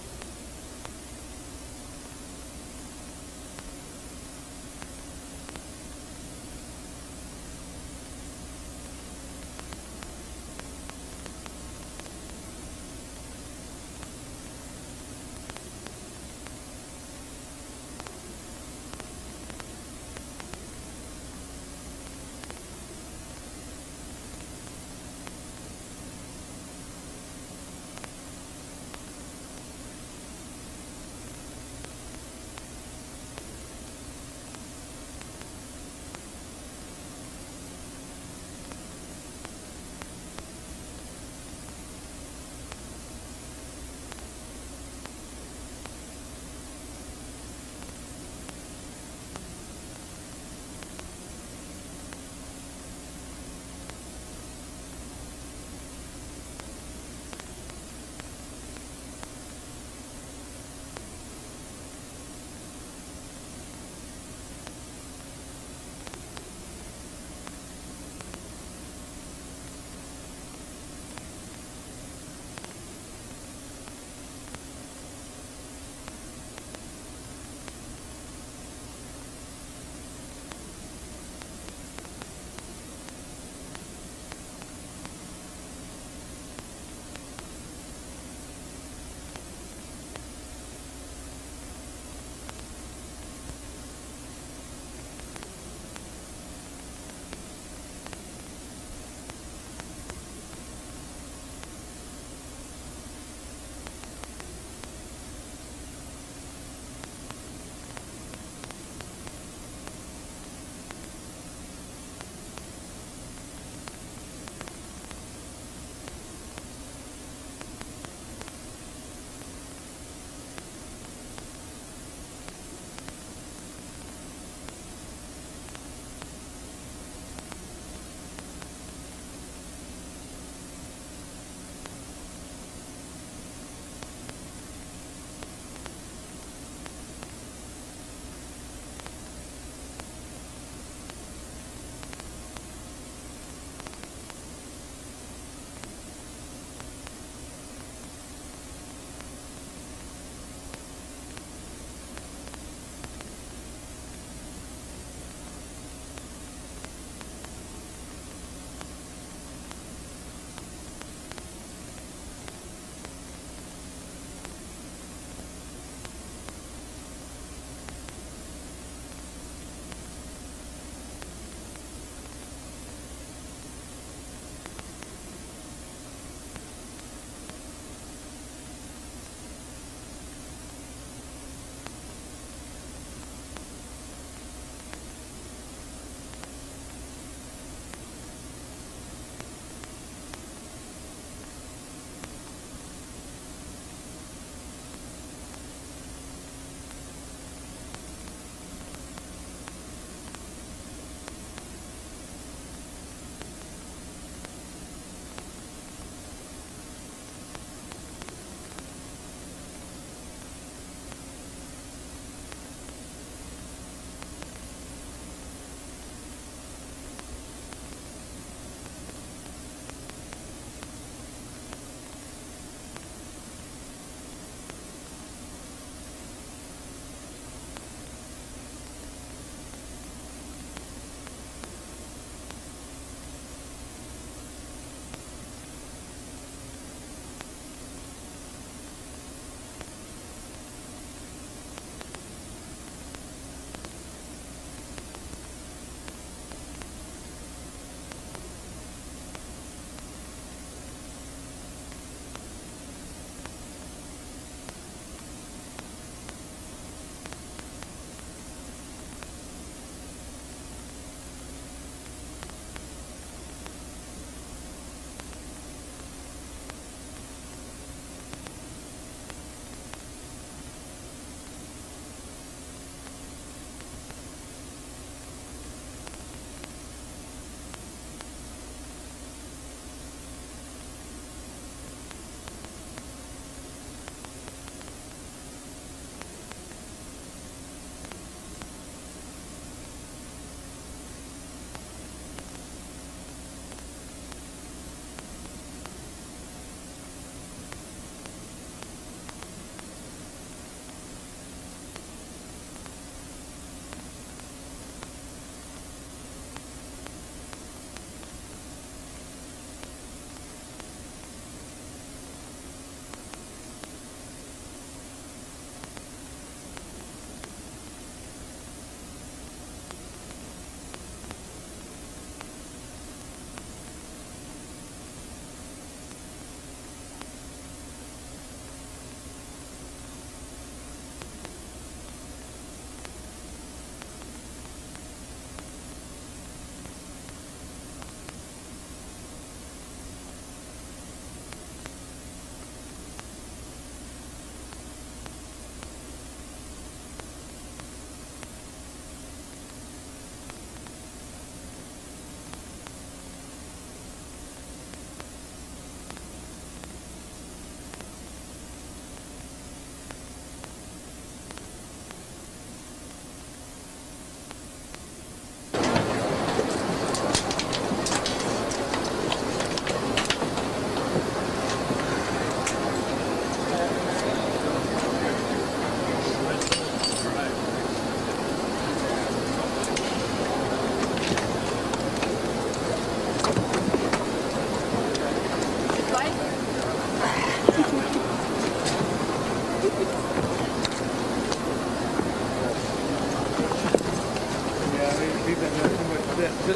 All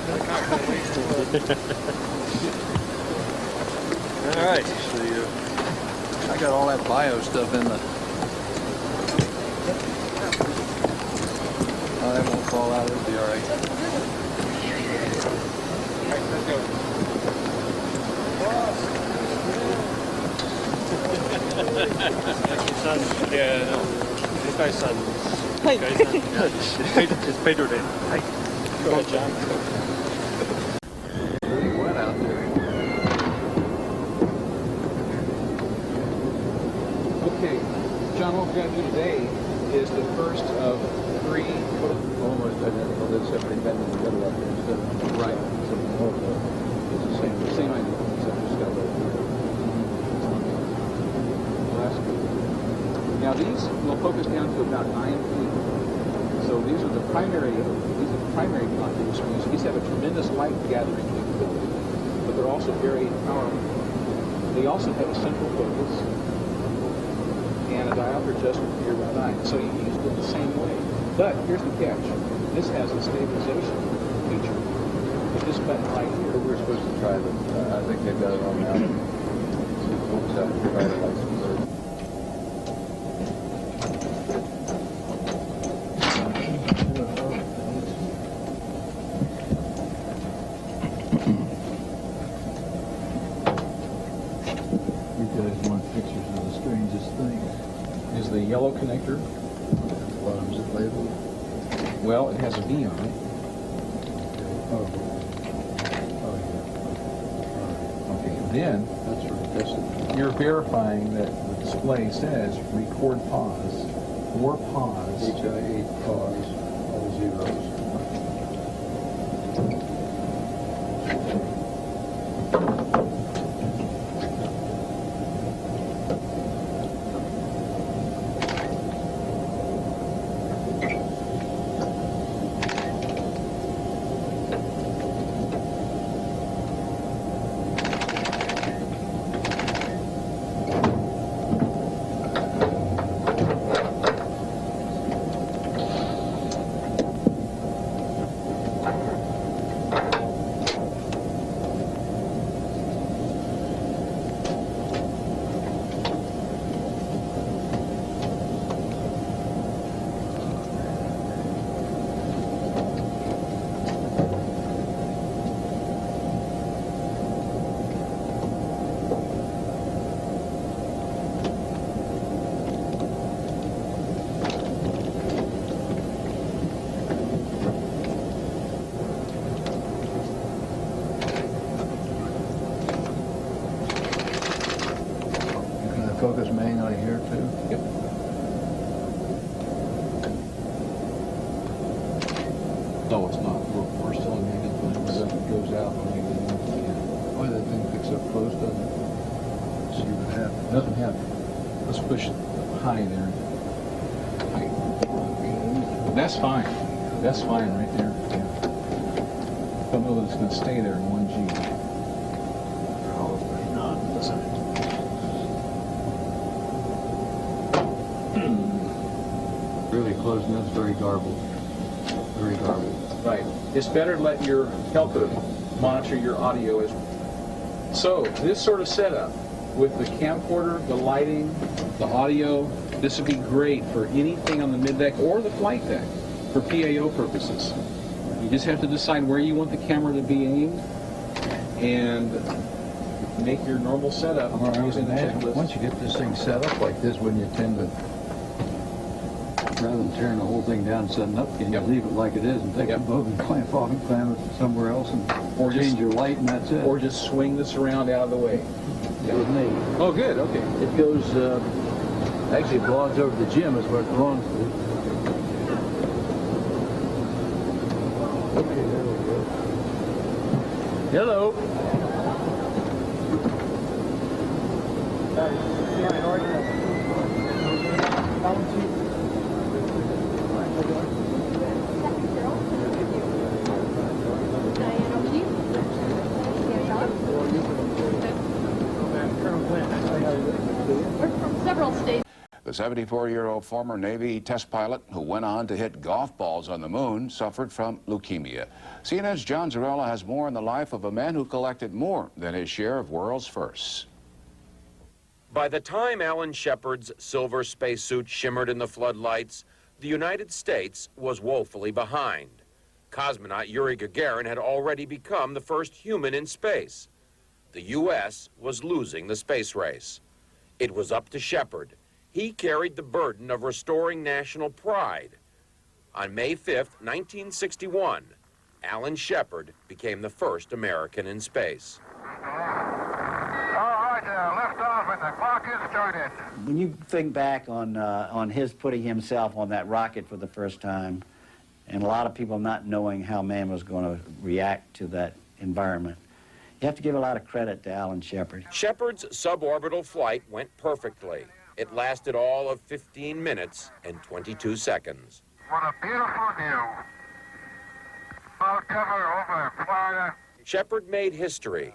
right. I got all that bio stuff in the... Oh, that won't fall out. It'll be all right. Let's go. Yeah, no. This guy's son. This guy's son. It's Pedro Day. Hi. Go ahead, John. Pretty wet out there. Okay, John, what we're going to do today is the first of three almost identical, except they bend in the middle up here instead of right. So it's the same idea, except just got right here. Now these will focus down to about 9 feet. So these are the primary contours. These have a tremendous light gathering capability, but they're also very powerful. They also have a central focus and a diopter adjustment for your right eye. So you use it the same way. But here's the catch. This has a stabilization feature. With this button right here. We're supposed to try this. I think they've got it on now. See folks out and try to like some birds. You guys want pictures of the strangest things. Is the yellow connector. What is it labeled? Well, it has a V on it. Oh. Okay, then That's right. you're verifying that the display says record pause or pause. HI8 pause, all zeros. Focus manually here too? Yep. No, it's not. We're still in manual plane. It goes out when you get in. Boy, that thing picks up close, doesn't it? See what happens. Doesn't have. Let's push high there. High. That's fine. That's fine right there. Yeah. Don't know that it's going to stay there in 1G. Really close, and that's very garbled. Very garbled. Right. It's better to let your helper monitor your audio as well. So this sort of setup with the camcorder, the lighting, the audio, this would be great for anything on the mid-deck or the flight deck for PAO purposes. You just have to decide where you want the camera to be aimed and make your normal setup using the checklist. Once you get this thing set up like this, when you tend to, rather than tearing the whole thing down and setting up again, you leave it like it is and take the boat and clamp off and clamp it somewhere else and change your light and that's it. Or just swing this around out of the way. With me. Oh, good, okay. It goes, actually it belongs over to the gym is what it belongs to. Okay, there we go. Hello. We're from several states. The 74-year-old former Navy test pilot who went on to hit golf balls on the moon suffered from leukemia. CNN's John Zarella has more on the life of a man who collected more than his share of world's firsts. By the time Alan Shepard's silver spacesuit shimmered in the floodlights, the United States was woefully behind. Cosmonaut Yuri Gagarin had already become the first human in space. The U.S. was losing the space race. It was up to Shepard. He carried the burden of restoring national pride. On May 5th, 1961, Alan Shepard became the first American in space. Lift off and the clock is started. When you think back on his putting himself on that rocket for the first time, and a lot of people not knowing how man was going to react to that environment, you have to give a lot of credit to Alan Shepard. Shepard's suborbital flight went perfectly. It lasted all of 15 minutes and 22 seconds. What a beautiful view. Cloud cover over Florida. Shepard made history.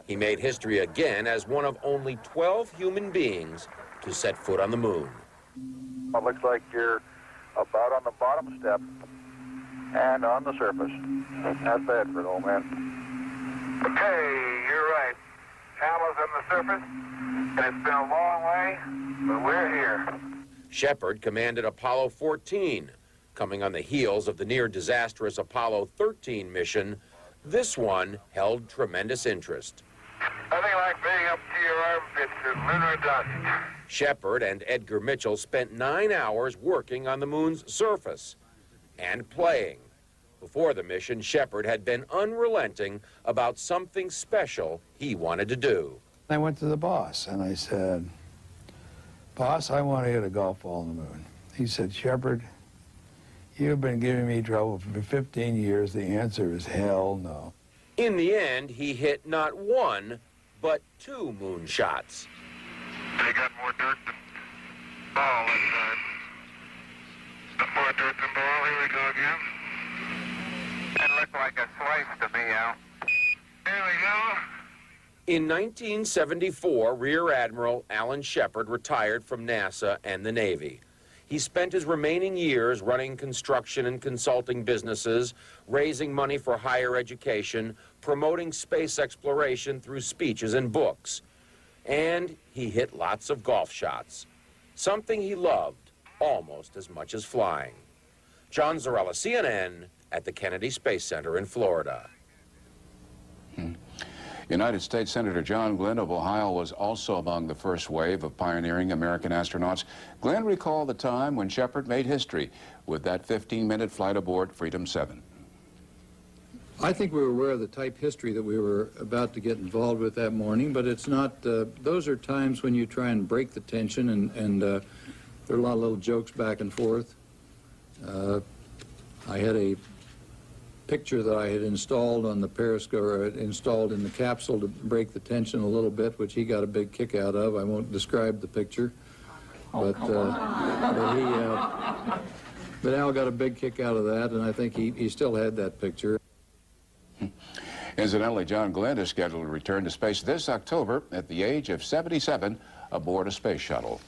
He made history again as one of only 12 human beings to set foot on the moon. It looks like you're about on the bottom step and on the surface. Not bad for an old man. Okay, you're right. Al's on the surface, and it's been a long way, but we're here. Shepard commanded Apollo 14. Coming on the heels of the near-disastrous Apollo 13 mission, this one held tremendous interest. Nothing like being up to your armpits in lunar dust. Shepard and Edgar Mitchell spent 9 hours working on the moon's surface and playing. Before the mission, Shepard had been unrelenting about something special he wanted to do. I went to the boss and I said, "Boss, I want to hit a golf ball on the moon." He said, "Shepard, you've been giving me trouble for 15 years. The answer is hell no." In the end, he hit not one, but 2 moon shots. They got more dirt than ball this time. More dirt than ball. Here we go again. It looked like a slice to me, Al. Here we go. In 1974, Rear Admiral Alan Shepard retired from NASA and the Navy. He spent his remaining years running construction and consulting businesses, raising money for higher education, promoting space exploration through speeches and books. And he hit lots of golf shots, something he loved almost as much as flying. John Zarella, CNN, at the Kennedy Space Center in Florida. United States Senator John Glenn of Ohio was also among the first wave of pioneering American astronauts. Glenn recalled the time when Shepard made history with that 15-minute flight aboard Freedom 7. I think we were aware of the type history that we were about to get involved with that morning, but it's not, those are times when you try and break the tension, and there are a lot of little jokes back and forth. I had a picture that I had installed on the periscope, or installed in the capsule to break the tension a little bit, which he got a big kick out of. I won't describe the picture, but Al got a big kick out of that, and I think he still had that picture. Incidentally, John Glenn is scheduled to return to space this October at the age of 77 aboard a space shuttle.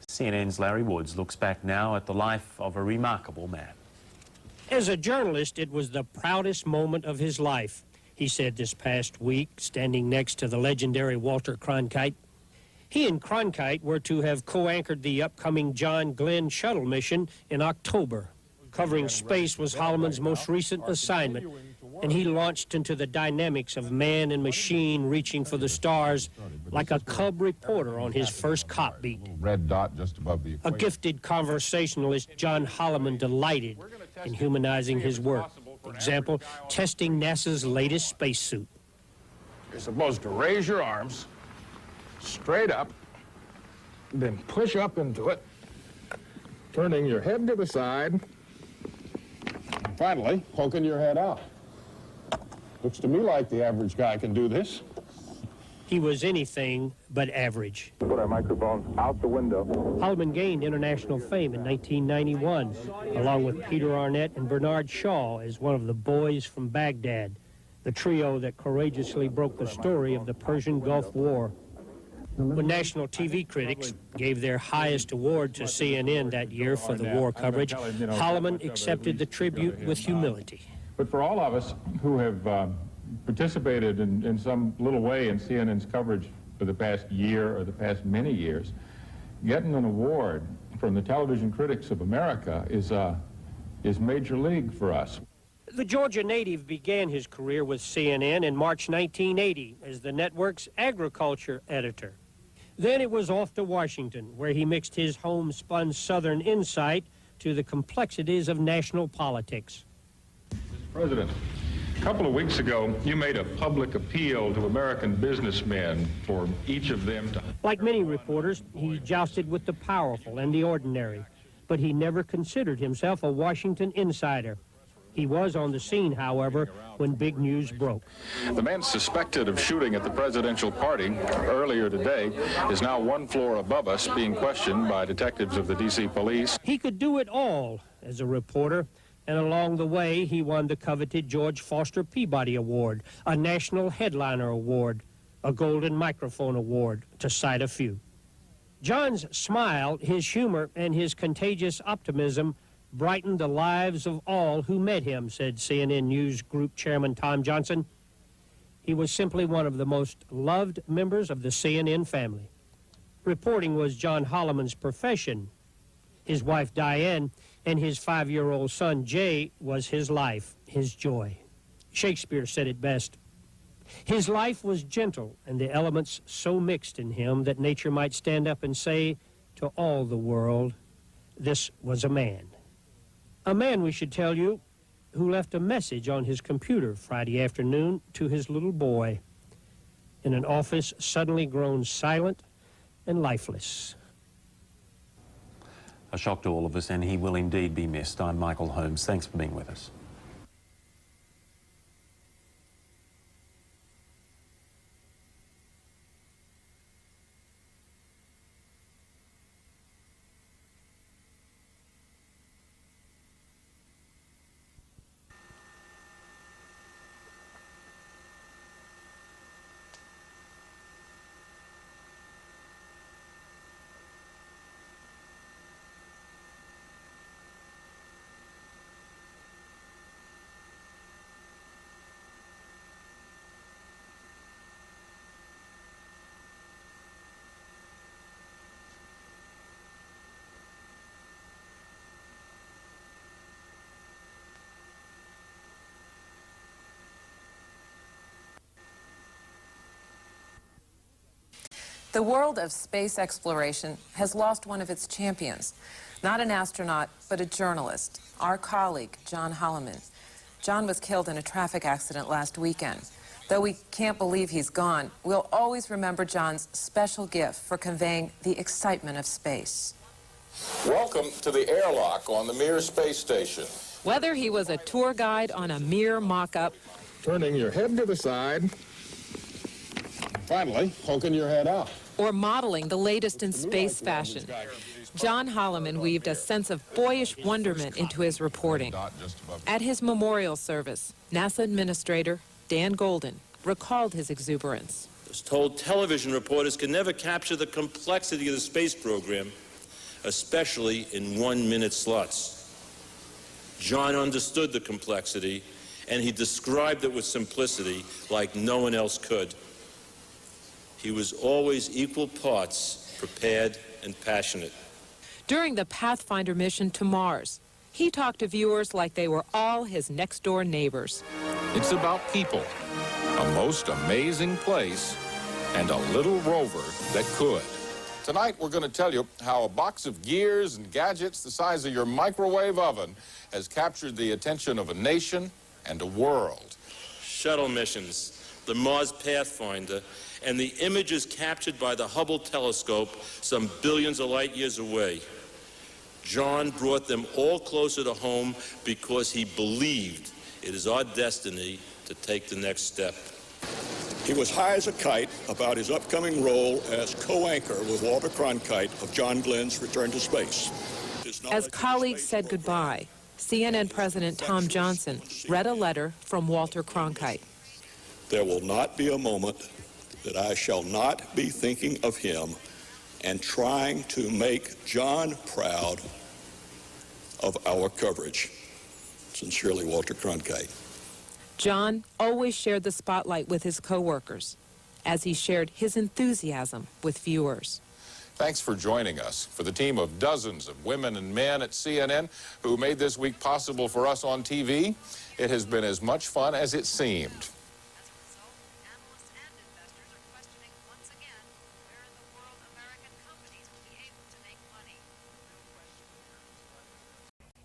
CNN's Larry Woods looks back now at the life of a remarkable man. As a journalist, it was the proudest moment of his life, he said this past week, standing next to the legendary Walter Cronkite. He and Cronkite were to have co-anchored the upcoming John Glenn Shuttle mission in October. Covering space was Holliman's most recent assignment, and he launched into the dynamics of man and machine reaching for the stars like a cub reporter on his first cop beat. Red dot just above the equator. A gifted conversationalist, John Holliman delighted in humanizing his work. For example, testing NASA's latest spacesuit. You're supposed to raise your arms straight up, then push up into it, turning your head to the side, and finally poking your head out. Looks to me like the average guy can do this. He was anything but average. Put our microphones out the window. Holliman gained international fame in 1991, along with Peter Arnett and Bernard Shaw as one of the boys from Baghdad, the trio that courageously broke the story of the Persian Gulf War. When national TV critics gave their highest award to CNN that year for the war coverage, Holliman accepted the tribute with humility. But for all of us who have participated in some little way in CNN's coverage for the past year or the past many years, getting an award from the Television Critics of America is major league for us. The Georgia native began his career with CNN in March 1980 as the network's agriculture editor. Then it was off to Washington, where he mixed his homespun Southern insight to the complexities of national politics. Mr. President, a couple of weeks ago, you made a public appeal to American businessmen for each of them to... Like many reporters, he jousted with the powerful and the ordinary, but he never considered himself a Washington insider. He was on the scene, however, when big news broke. The man suspected of shooting at the presidential party earlier today is now one floor above us, being questioned by detectives of the D.C. police. He could do it all as a reporter, and along the way, he won the coveted George Foster Peabody Award, a National Headliner Award, a Golden Microphone Award, to cite a few. John's smile, his humor, and his contagious optimism brightened the lives of all who met him, said CNN News Group Chairman Tom Johnson. He was simply one of the most loved members of the CNN family. Reporting was John Holliman's profession. His wife, Diane, and his 5-year-old son, Jay, was his life, his joy. Shakespeare said it best. His life was gentle, and the elements so mixed in him that nature might stand up and say to all the world, this was a man. A man, we should tell you, who left a message on his computer Friday afternoon to his little boy in an office suddenly grown silent and lifeless. A shock to all of us, and he will indeed be missed. I'm Michael Holmes. Thanks for being with us. The world of space exploration has lost one of its champions. Not an astronaut, but a journalist, our colleague, John Holliman. John was killed in a traffic accident last weekend. Though we can't believe he's gone, we'll always remember John's special gift for conveying the excitement of space. Welcome to the airlock on the Mir space station. Whether he was a tour guide on a Mir mock-up, Turning your head to the side. Finally, poking your head out. or modeling the latest in space fashion, John Holliman weaved a sense of boyish wonderment into his reporting. At his memorial service, NASA Administrator Dan Golden recalled his exuberance. I was told television reporters can never capture the complexity of the space program, especially in 1-minute slots. John understood the complexity, and he described it with simplicity like no one else could. He was always equal parts prepared and passionate. During the Pathfinder mission to Mars, he talked to viewers like they were all his next-door neighbors. It's about people, a most amazing place, and a little rover that could. Tonight, we're going to tell you how a box of gears and gadgets the size of your microwave oven has captured the attention of a nation and a world. Shuttle missions, the Mars Pathfinder, and the images captured by the Hubble telescope some billions of light years away. John brought them all closer to home because he believed it is our destiny to take the next step. He was high as a kite about his upcoming role as co-anchor with Walter Cronkite of John Glenn's return to space. As colleagues said goodbye, CNN President Tom Johnson read a letter from Walter Cronkite. There will not be a moment that I shall not be thinking of him and trying to make John proud of our coverage. Sincerely, Walter Cronkite. John always shared the spotlight with his co-workers, as he shared his enthusiasm with viewers. Thanks for joining us. For the team of dozens of women and men at CNN who made this week possible for us on TV, it has been as much fun as it seemed.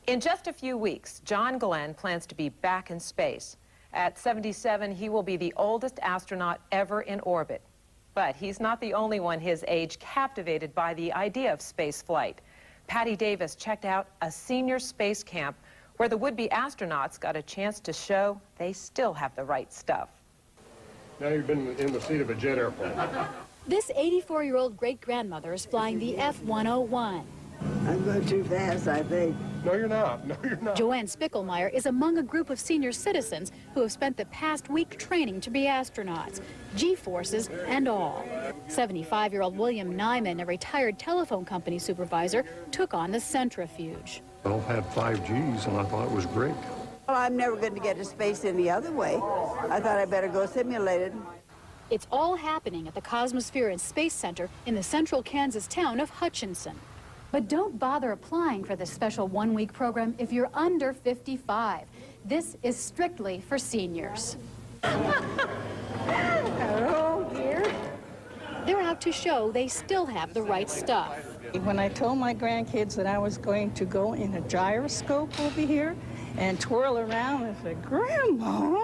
In just a few weeks, John Glenn plans to be back in space. At 77, he will be the oldest astronaut ever in orbit. But he's not the only one his age captivated by the idea of space flight. Patty Davis checked out a senior space camp where the would-be astronauts got a chance to show they still have the right stuff. Now you've been in the seat of a jet airplane. This 84-year-old great-grandmother is flying the F-101. I'm going too fast, I think. No, you're not. No, you're not. Joanne Spickelmeyer is among a group of senior citizens who have spent the past week training to be astronauts, G-forces and all. 75-year-old William Nyman, a retired telephone company supervisor, took on the centrifuge. I've had 5 Gs, and I thought it was great. Well, I'm never going to get to space any other way. I thought I'd better go simulated. It's all happening at the Cosmosphere and Space Center in the central Kansas town of Hutchinson. But don't bother applying for this special one-week program if you're under 55. This is strictly for seniors. Oh, dear. They're out to show they still have the right stuff. When I told my grandkids that I was going to go in a gyroscope over here and twirl around, I said, Grandma!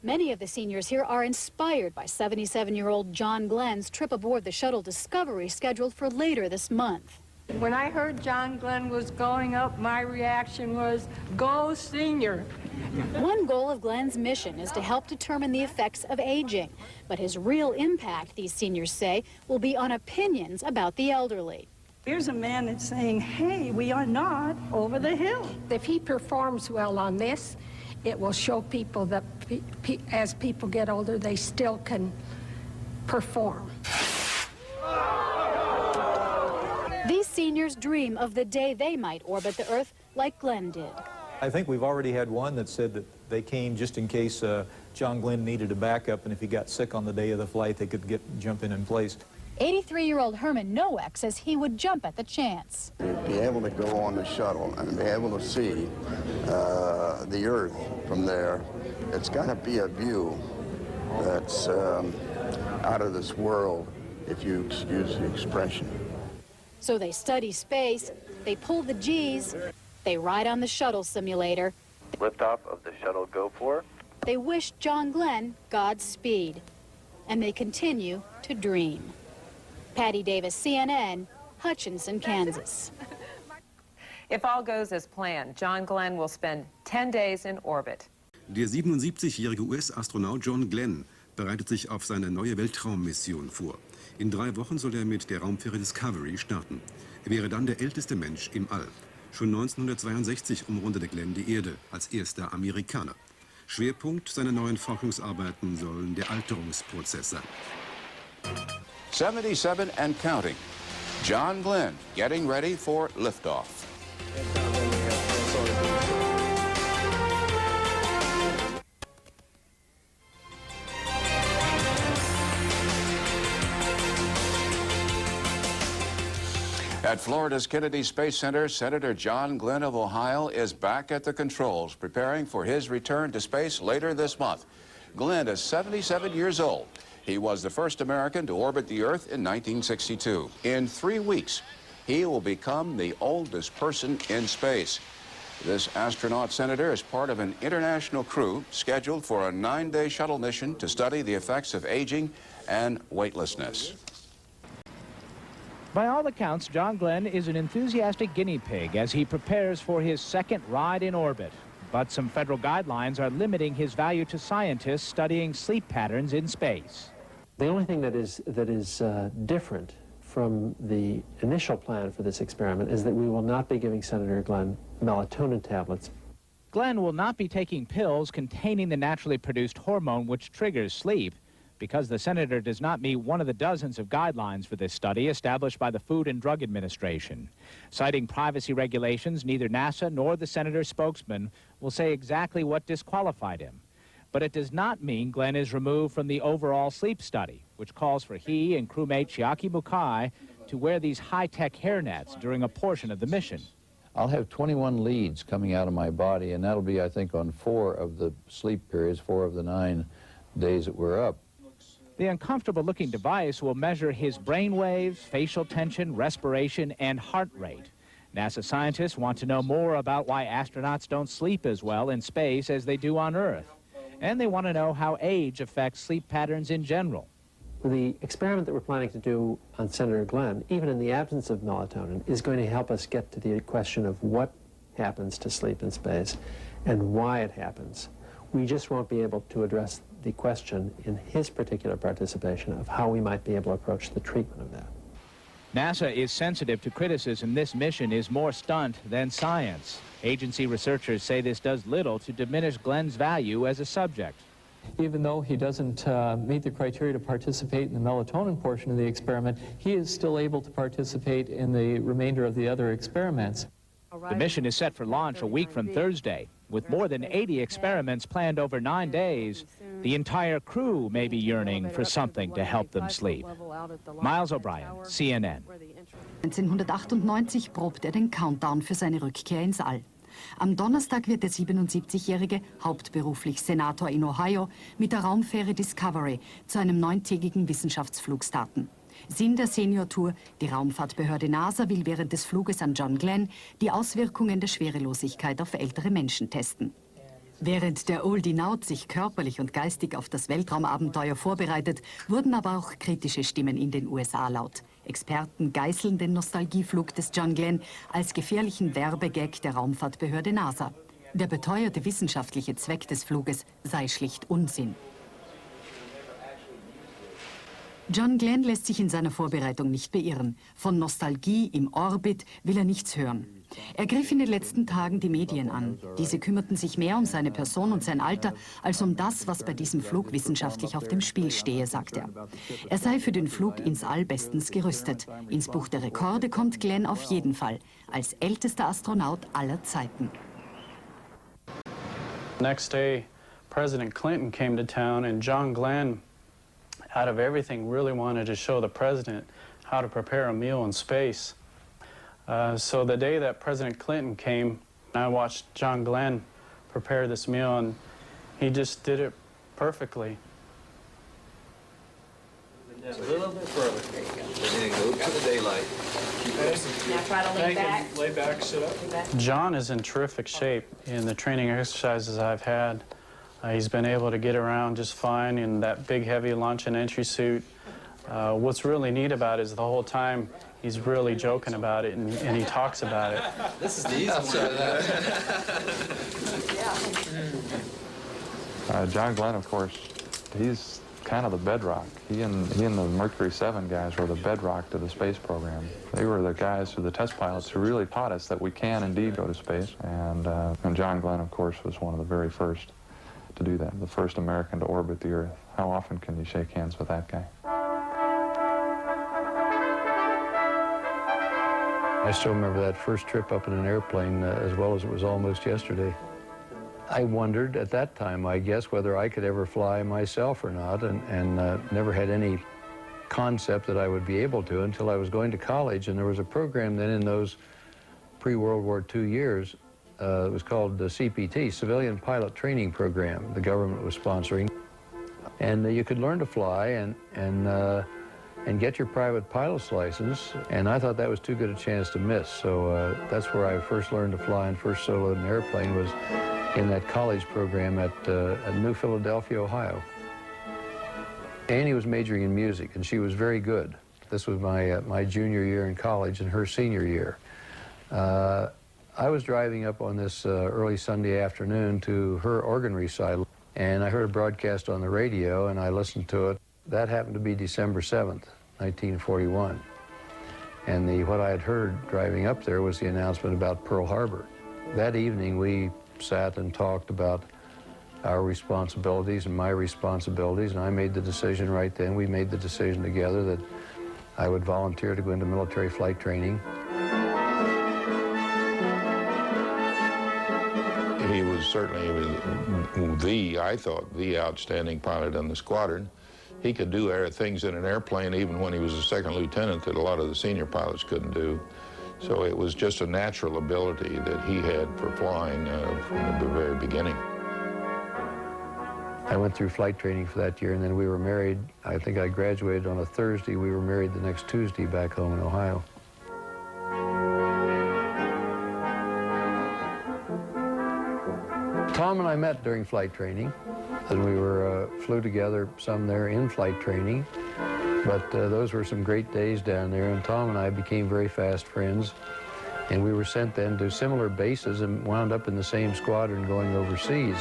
Many of the seniors here are inspired by 77-year-old John Glenn's trip aboard the Shuttle Discovery scheduled for later this month. When I heard John Glenn was going up, my reaction was, go senior. One goal of Glenn's mission is to help determine the effects of aging. But his real impact, these seniors say, will be on opinions about the elderly. Here's a man that's saying, hey, we are not over the hill. If he performs well on this, it will show people that as people get older, they still can perform. These seniors dream of the day they might orbit the Earth like Glenn did. I think we've already had one that said that they came just in case John Glenn needed a backup, and if he got sick on the day of the flight, they could jump in place. 83-year-old Herman Nowak says he would jump at the chance. To be able to go on the shuttle and be able to see the Earth from there, it's got to be a view that's out of this world, if you excuse the expression. So they study space, they pull the G's, they ride on the shuttle simulator. Liftoff of the shuttle go for. They wish John Glenn Godspeed, and they continue to dream. Patty Davis, CNN, Hutchinson, Kansas. If all goes as planned, John Glenn will spend 10 days in orbit. Der 77-jährige US-Astronaut John Glenn bereitet sich auf seine neue Weltraummission vor. In 3 Wochen soll er mit der Raumfähre Discovery starten. Er wäre dann der älteste Mensch im All. Schon 1962 umrundete Glenn die Erde als erster Amerikaner. Schwerpunkt seiner neuen Forschungsarbeiten sollen der Alterungsprozess sein. 77 and counting. John Glenn getting ready for liftoff. At Florida's Kennedy Space Center, Senator John Glenn of Ohio is back at the controls, preparing for his return to space later this month. Glenn is 77 years old. He was the first American to orbit the Earth in 1962. In 3 weeks, he will become the oldest person in space. This astronaut senator is part of an international crew scheduled for a 9-day shuttle mission to study the effects of aging and weightlessness. By all accounts, John Glenn is an enthusiastic guinea pig as he prepares for his second ride in orbit. But some federal guidelines are limiting his value to scientists studying sleep patterns in space. The only thing that is different from the initial plan for this experiment is that we will not be giving Senator Glenn melatonin tablets. Glenn will not be taking pills containing the naturally produced hormone which triggers sleep, because the senator does not meet one of the dozens of guidelines for this study established by the Food and Drug Administration. Citing privacy regulations, neither NASA nor the senator's spokesman will say exactly what disqualified him. But it does not mean Glenn is removed from the overall sleep study, which calls for he and crewmate Chiaki Mukai to wear these high-tech hairnets during a portion of the mission. I'll have 21 leads coming out of my body, and that'll be, I think, on 4 of the sleep periods, 4 of the 9 days that we're up. The uncomfortable-looking device will measure his brain waves, facial tension, respiration, and heart rate. NASA scientists want to know more about why astronauts don't sleep as well in space as they do on Earth. And they want to know how age affects sleep patterns in general. The experiment that we're planning to do on Senator Glenn, even in the absence of melatonin, is going to help us get to the question of what happens to sleep in space and why it happens. We just won't be able to address the question in his particular participation of how we might be able to approach the treatment of that. NASA is sensitive to criticism this mission is more stunt than science. Agency researchers say this does little to diminish Glenn's value as a subject. Even though he doesn't meet the criteria to participate in the melatonin portion of the experiment, he is still able to participate in the remainder of the other experiments. The mission is set for launch a week from Thursday. With more than 80 experiments planned over 9 days, the entire crew may be yearning for something to help them sleep. Miles O'Brien, CNN. 1998 probt den Countdown für seine Rückkehr ins All. Am Donnerstag wird der 77-Jährige, hauptberuflich Senator in Ohio, mit der Raumfähre Discovery zu einem 9-tägigen Wissenschaftsflug starten. Sinn der Senior-Tour: die Raumfahrtbehörde NASA will während des Fluges an John Glenn die Auswirkungen der Schwerelosigkeit auf ältere Menschen testen. Während der Oldie Naut sich körperlich und geistig auf das Weltraumabenteuer vorbereitet, wurden aber auch kritische Stimmen in den USA laut. Experten geißeln den Nostalgieflug des John Glenn als gefährlichen Werbegag der Raumfahrtbehörde NASA. Der beteuerte wissenschaftliche Zweck des Fluges sei schlicht Unsinn. John Glenn lässt sich in seiner Vorbereitung nicht beirren. Von Nostalgie im Orbit will er nichts hören. Er griff in den letzten Tagen die Medien an. Diese kümmerten sich mehr um seine Person und sein Alter, als um das, was bei diesem Flug wissenschaftlich auf dem Spiel stehe, sagt er. Er sei für den Flug ins All bestens gerüstet. Ins Buch der Rekorde kommt Glenn auf jeden Fall, als ältester Astronaut aller Zeiten. Next day, President Clinton came to town, and John Glenn, out of everything, really wanted to show the president how to prepare a meal in space. So the day that President Clinton came, I watched John Glenn prepare this meal, and he just did it perfectly. A little bit further. And then go to the daylight. Now try to lean back. Lay back, sit up. John is in terrific shape in the training exercises I've had. He's been able to get around just fine in that big, heavy launch and entry suit. What's really neat about it is the whole time he's really joking about it, and he talks about it. This is the easy one. John Glenn, of course, he's kind of the bedrock. He and the Mercury 7 guys were the bedrock to the space program. They were the guys, the test pilots, who really taught us that we can indeed go to space. And John Glenn, of course, was one of the very first to do that, the first American to orbit the Earth. How often can you shake hands with that guy? I still remember that first trip up in an airplane as well as it was almost yesterday. I wondered at that time, I guess, whether I could ever fly myself or not, and never had any concept that I would be able to until I was going to college. And there was a program then in those pre-World War II years. It was called the CPT, Civilian Pilot Training Program. The government was sponsoring. And you could learn to fly and get your private pilot's license, and I thought that was too good a chance to miss. So that's where I first learned to fly and first soloed an airplane, was in that college program at New Philadelphia, Ohio. Annie was majoring in music, and she was very good. This was my junior year in college and her senior year. I was driving up on this early Sunday afternoon to her organ recital, and I heard a broadcast on the radio, and I listened to it. That happened to be December 7th, 1941. And what I had heard driving up there was the announcement about Pearl Harbor. That evening, we sat and talked about our responsibilities and my responsibilities, and I made the decision right then. We made the decision together that I would volunteer to go into military flight training. He was certainly I thought, the outstanding pilot in the squadron. He could do things in an airplane even when he was a second lieutenant that a lot of the senior pilots couldn't do. So it was just a natural ability that he had for flying from the very beginning. I went through flight training for that year, and then we were married. I think I graduated on a Thursday. We were married the next Tuesday back home in Ohio. Tom and I met during flight training, and we flew together some there in flight training. But those were some great days down there, and Tom and I became very fast friends. And we were sent then to similar bases and wound up in the same squadron going overseas.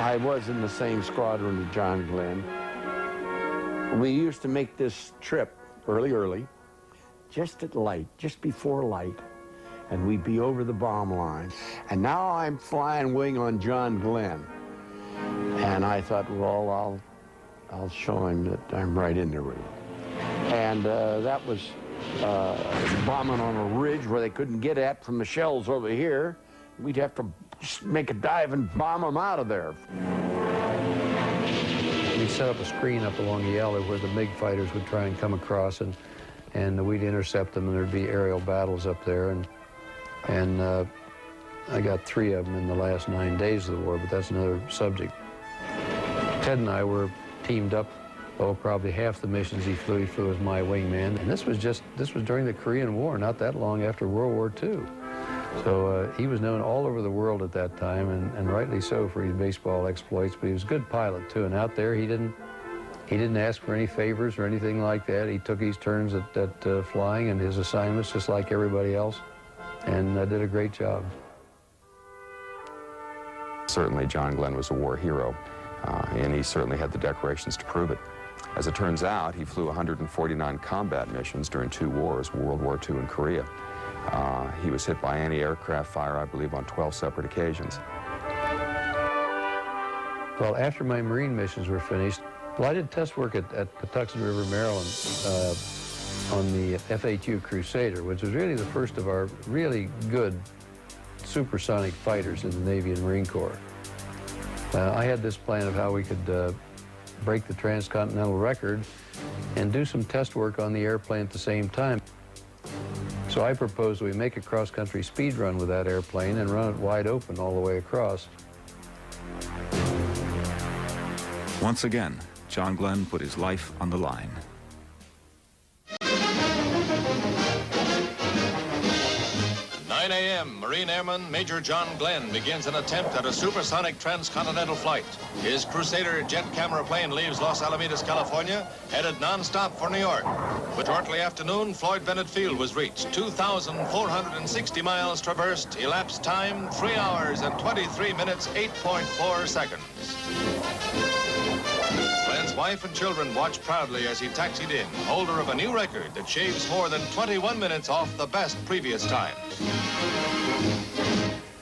I was in the same squadron as John Glenn. We used to make this trip early, just at light, just before light, and we'd be over the bomb line. And now I'm flying wing on John Glenn. And I thought, well, I'll show him that I'm right in there with him. And that was bombing on a ridge where they couldn't get at from the shells over here. We'd have to just make a dive and bomb them out of there. We set up a screen up along the alley where the MiG fighters would try and come across, and we'd intercept them, and there'd be aerial battles up there. And I got 3 of them in the last 9 days of the war, but that's another subject. Ted and I were teamed up, probably half the missions he flew as my wingman. And this was during the Korean War, not that long after World War II. So he was known all over the world at that time, and rightly so for his baseball exploits, but he was a good pilot too. And out there, he didn't ask for any favors or anything like that. He took his turns at flying and his assignments just like everybody else, and did a great job. Certainly John Glenn was a war hero, and he certainly had the decorations to prove it. As it turns out, he flew 149 combat missions during 2 wars, World War II and Korea. He was hit by anti-aircraft fire, I believe, on 12 separate occasions. Well, after my Marine missions were finished, I did test work at Patuxent River, Maryland, on the F-8U Crusader, which was really the first of our really good supersonic fighters in the Navy and Marine Corps. I had this plan of how we could break the transcontinental record and do some test work on the airplane at the same time. So I proposed we make a cross-country speed run with that airplane and run it wide open all the way across. Once again, John Glenn put his life on the line. 9 a.m., Marine Airman Major John Glenn begins an attempt at a supersonic transcontinental flight. His Crusader jet camera plane leaves Los Alamitos, California, headed nonstop for New York. But shortly after noon, Floyd Bennett Field was reached. 2,460 miles traversed, elapsed time 3 hours and 23 minutes, 8.4 seconds. Glenn's wife and children watched proudly as he taxied in, holder of a new record that shaves more than 21 minutes off the best previous times.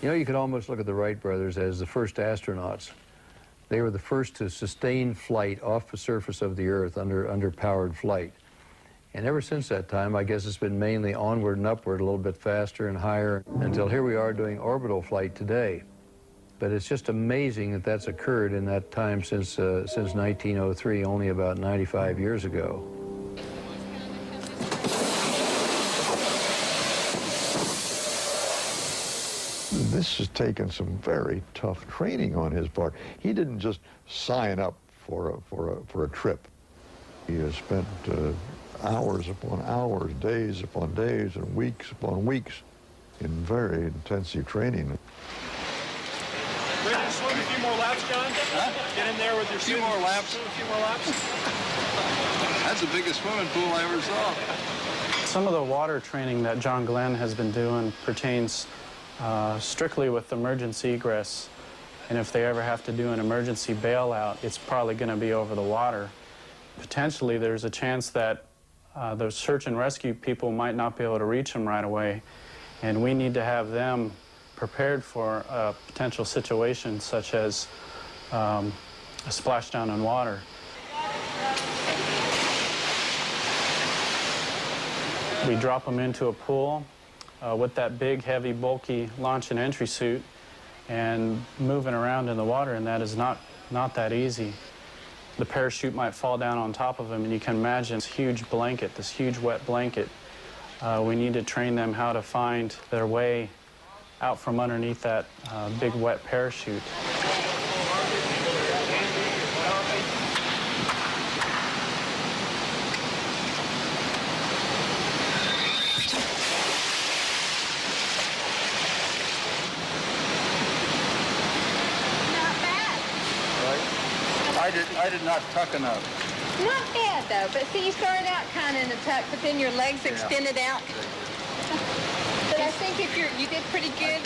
You know, you could almost look at the Wright brothers as the first astronauts. They were the first to sustain flight off the surface of the Earth under powered flight. And ever since that time, I guess it's been mainly onward and upward, a little bit faster and higher, until here we are doing orbital flight today. But it's just amazing that that's occurred in that time since 1903, only about 95 years ago. This has taken some very tough training on his part. He didn't just sign up for a trip. He has spent hours upon hours, days upon days, and weeks upon weeks in very intensive training. Ready to swim a few more laps, John? Huh? Get in there with your few more laps. A few more laps. That's the biggest swimming pool I ever saw. Some of the water training that John Glenn has been doing pertains strictly with emergency egress. And if they ever have to do an emergency bailout, it's probably going to be over the water. Potentially, there's a chance that the search and rescue people might not be able to reach them right away. And we need to have them prepared for a potential situation such as a splashdown in water. We drop them into a pool with that big, heavy, bulky launch and entry suit and moving around in the water, and that is not that easy. The parachute might fall down on top of them, and you can imagine this huge blanket, this huge wet blanket. We need to train them how to find their way out from underneath that big wet parachute. I did not tuck enough. Not bad, though. But see, you started out kind of in a tuck, but then your legs extended out. But I think if you did pretty good,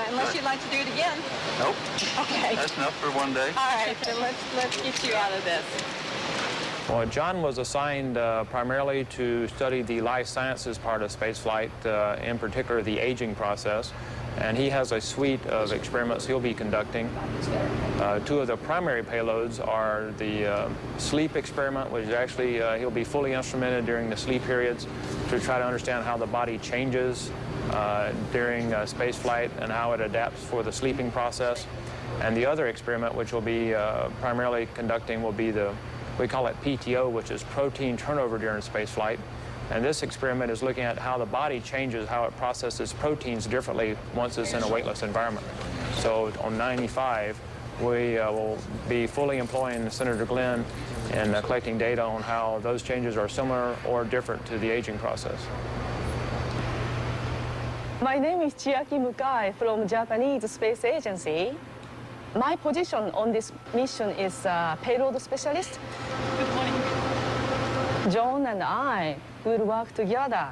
unless you'd like to do it again. Nope. Okay. That's enough for one day. All right, then let's get you out of this. Well, John was assigned primarily to study the life sciences part of spaceflight, in particular the aging process. And he has a suite of experiments he'll be conducting. Two of the primary payloads are the sleep experiment, which actually he'll be fully instrumented during the sleep periods to try to understand how the body changes during space flight and how it adapts for the sleeping process. And the other experiment, which we'll be primarily conducting, will be we call it PTO, which is protein turnover during space flight. And this experiment is looking at how the body changes, how it processes proteins differently once it's in a weightless environment. So on 95, we will be fully employing Senator Glenn in collecting data on how those changes are similar or different to the aging process. My name is Chiaki Mukai from Japanese Space Agency. My position on this mission is payload specialist. Good morning. John and I will work together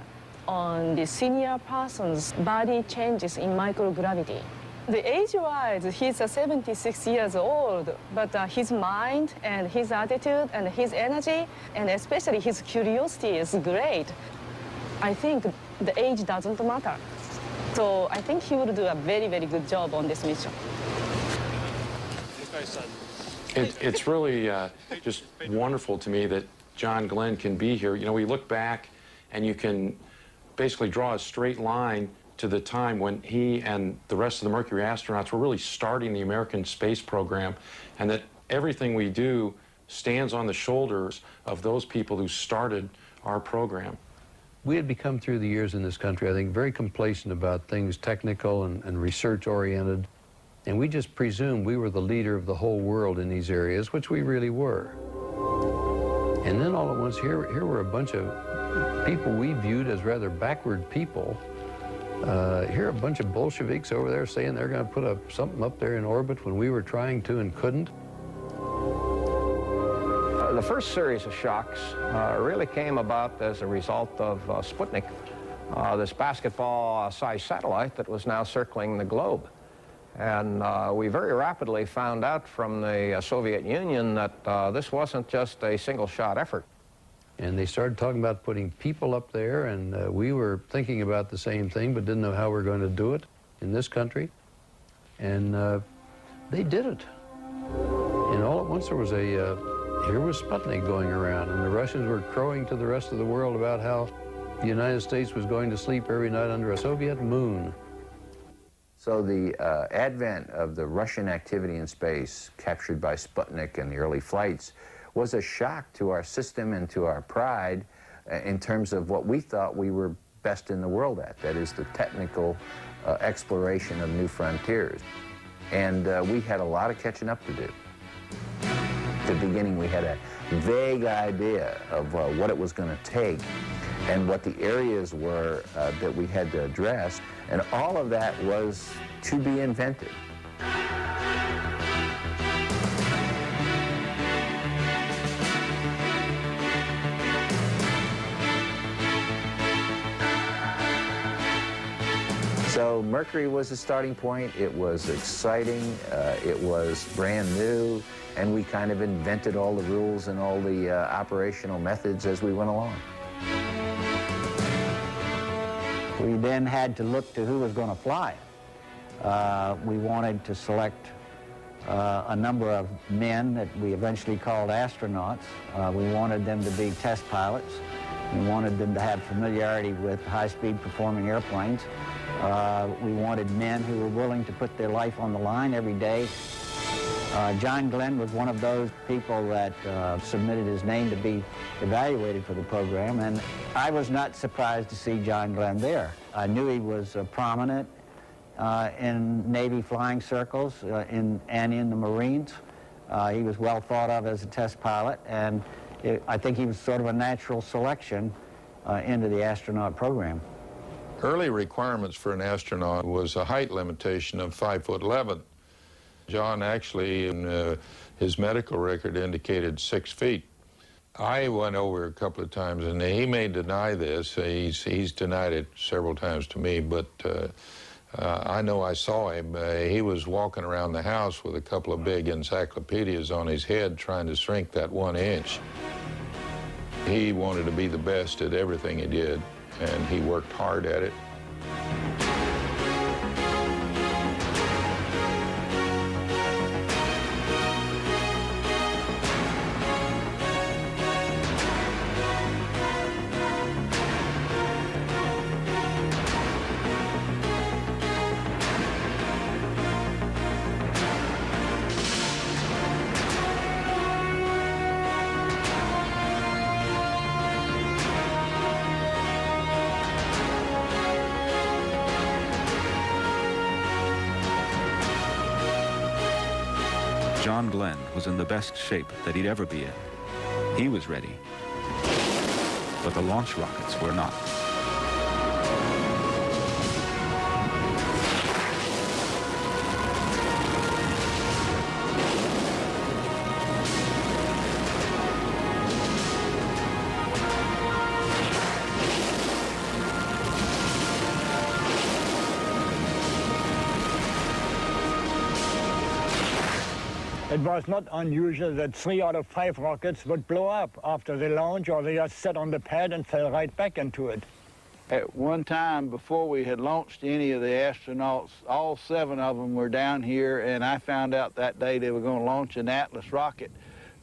on the senior person's body changes in microgravity. The age-wise, he's 76 years old, but his mind and his attitude and his energy, and especially his curiosity is great. I think the age doesn't matter. So I think he will do a very, very good job on this mission. It's really just wonderful to me that John Glenn can be here. You know, we look back and you can basically draw a straight line to the time when he and the rest of the Mercury astronauts were really starting the American space program, and that everything we do stands on the shoulders of those people who started our program. We had become through the years in this country, I think, very complacent about things technical and research-oriented, and we just presumed we were the leader of the whole world in these areas, which we really were. And then all at once, here were a bunch of people we viewed as rather backward people. Here are a bunch of Bolsheviks over there saying they're going to put something up there in orbit when we were trying to and couldn't. The first series of shocks really came about as a result of Sputnik, this basketball-sized satellite that was now circling the globe. And we very rapidly found out from the Soviet Union that this wasn't just a single-shot effort. And they started talking about putting people up there, and we were thinking about the same thing, but didn't know how we were going to do it in this country. And they did it. And all at once there was here was Sputnik going around, and the Russians were crowing to the rest of the world about how the United States was going to sleep every night under a Soviet moon. So the advent of the Russian activity in space, captured by Sputnik and the early flights, was a shock to our system and to our pride in terms of what we thought we were best in the world at, that is the technical exploration of new frontiers. And we had a lot of catching up to do. At the beginning, we had a vague idea of what it was going to take and what the areas were that we had to address, and all of that was to be invented. So Mercury was the starting point. It was exciting, it was brand new, and we kind of invented all the rules and all the operational methods as we went along. We then had to look to who was going to fly it. We wanted to select a number of men that we eventually called astronauts. We wanted them to be test pilots. We wanted them to have familiarity with high-speed performing airplanes. We wanted men who were willing to put their life on the line every day. John Glenn was one of those people that submitted his name to be evaluated for the program, and I was not surprised to see John Glenn there. I knew he was prominent in Navy flying circles and in the Marines. He was well thought of as a test pilot, and I think he was sort of a natural selection into the astronaut program. Early requirements for an astronaut was a height limitation of 5'11". John actually, in his medical record, indicated 6 feet. I went over a couple of times, and he may deny this. He's denied it several times to me, but I know I saw him. He was walking around the house with a couple of big encyclopedias on his head trying to shrink that 1 inch. He wanted to be the best at everything he did, and he worked hard at it. John Glenn was in the best shape that he'd ever be in. He was ready, but the launch rockets were not. It was not unusual that 3 out of 5 rockets would blow up after the launch, or they just sat on the pad and fell right back into it. At one time, before we had launched any of the astronauts, all 7 of them were down here, and I found out that day they were going to launch an Atlas rocket.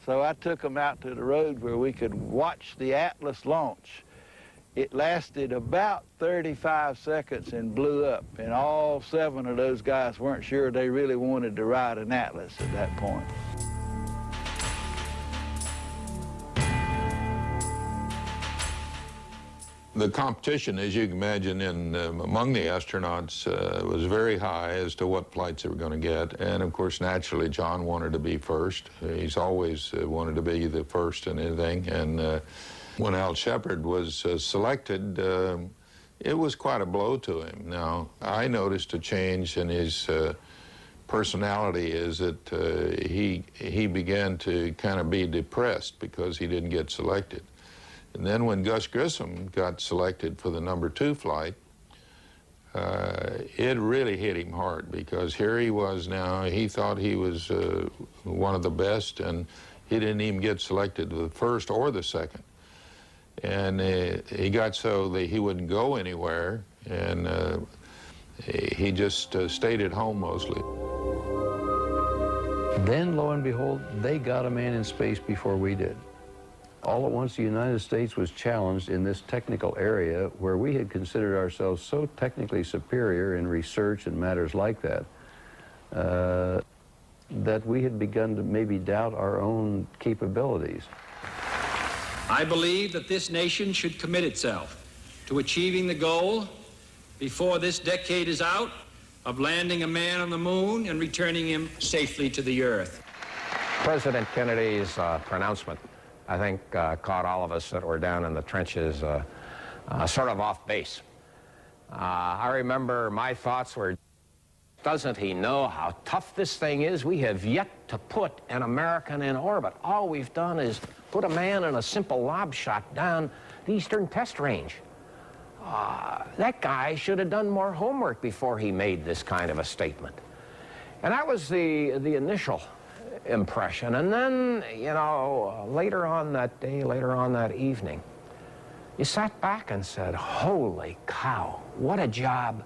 So I took them out to the road where we could watch the Atlas launch. It lasted about 35 seconds and blew up, and all 7 of those guys weren't sure they really wanted to ride an Atlas at that point. The competition, as you can imagine, among the astronauts was very high as to what flights they were going to get. And, of course, naturally, John wanted to be first. He's always wanted to be the first in anything. And when Al Shepard was selected, it was quite a blow to him. Now, I noticed a change in his personality is that he began to kind of be depressed because he didn't get selected. And then when Gus Grissom got selected for the #2 flight, it really hit him hard because here he was now, he thought he was one of the best, and he didn't even get selected to the first or the second. And he got so that he wouldn't go anywhere, and he just stayed at home mostly. Then, lo and behold, they got a man in space before we did. All at once, the United States was challenged in this technical area where we had considered ourselves so technically superior in research and matters like that, that we had begun to maybe doubt our own capabilities. I believe that this nation should commit itself to achieving the goal before this decade is out of landing a man on the moon and returning him safely to the Earth. President Kennedy's pronouncement, I think, caught all of us that were down in the trenches sort of off base. I remember my thoughts were, doesn't he know how tough this thing is? We have yet to put an American in orbit. All we've done is put a man in a simple lob shot down the Eastern Test Range. That guy should have done more homework before he made this kind of a statement. And that was the initial impression. And then, you know, later on that day, later on that evening, you sat back and said, holy cow, what a job.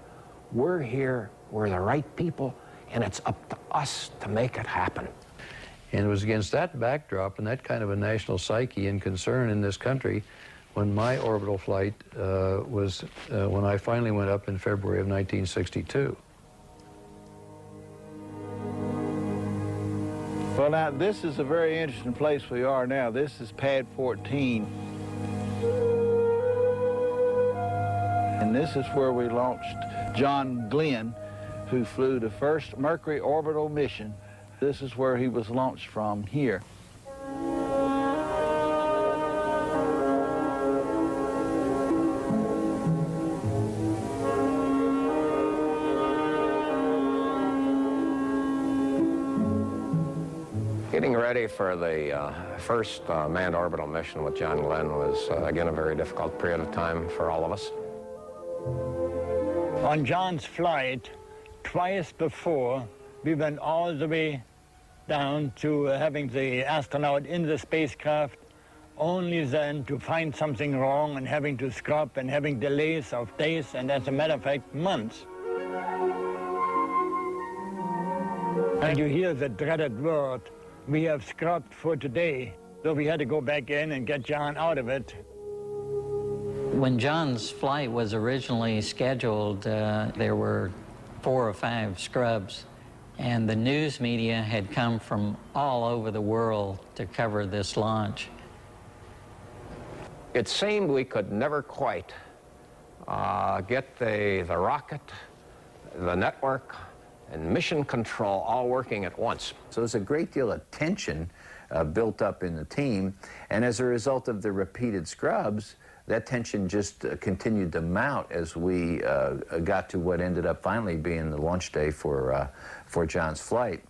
We're here, we're the right people, and it's up to us to make it happen. And it was against that backdrop and that kind of a national psyche and concern in this country when my orbital flight was when I finally went up in February of 1962. Well, now, this is a very interesting place we are now. This is Pad 14. And this is where we launched John Glenn, who flew the first Mercury orbital mission. This is where he was launched from here. Getting ready for the first manned orbital mission with John Glenn was, again, a very difficult period of time for all of us. On John's flight, twice before, we went all the way down to having the astronaut in the spacecraft, only then to find something wrong and having to scrub and having delays of days and, as a matter of fact, months. And you hear the dreaded word, we have scrubbed for today. So we had to go back in and get John out of it. When John's flight was originally scheduled, there were 4 or 5 scrubs, and the news media had come from all over the world to cover this launch. It seemed we could never quite get the rocket, the network, and mission control all working at once. So there's a great deal of tension built up in the team, and as a result of the repeated scrubs, that tension just continued to mount as we got to what ended up finally being the launch day for John's flight.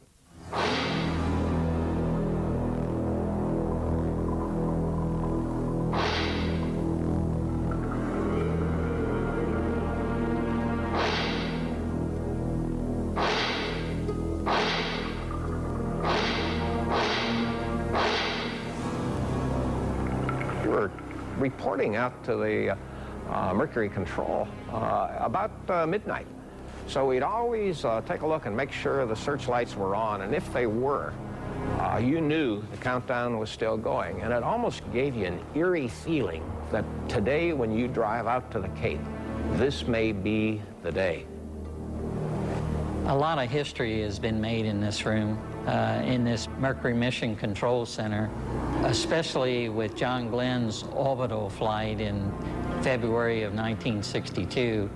Reporting out to the Mercury control about midnight. So we'd always take a look and make sure the searchlights were on, and if they were, you knew the countdown was still going. And it almost gave you an eerie feeling that today, when you drive out to the Cape, this may be the day. A lot of history has been made in this room, in this Mercury Mission Control Center, especially with John Glenn's orbital flight in February of 1962.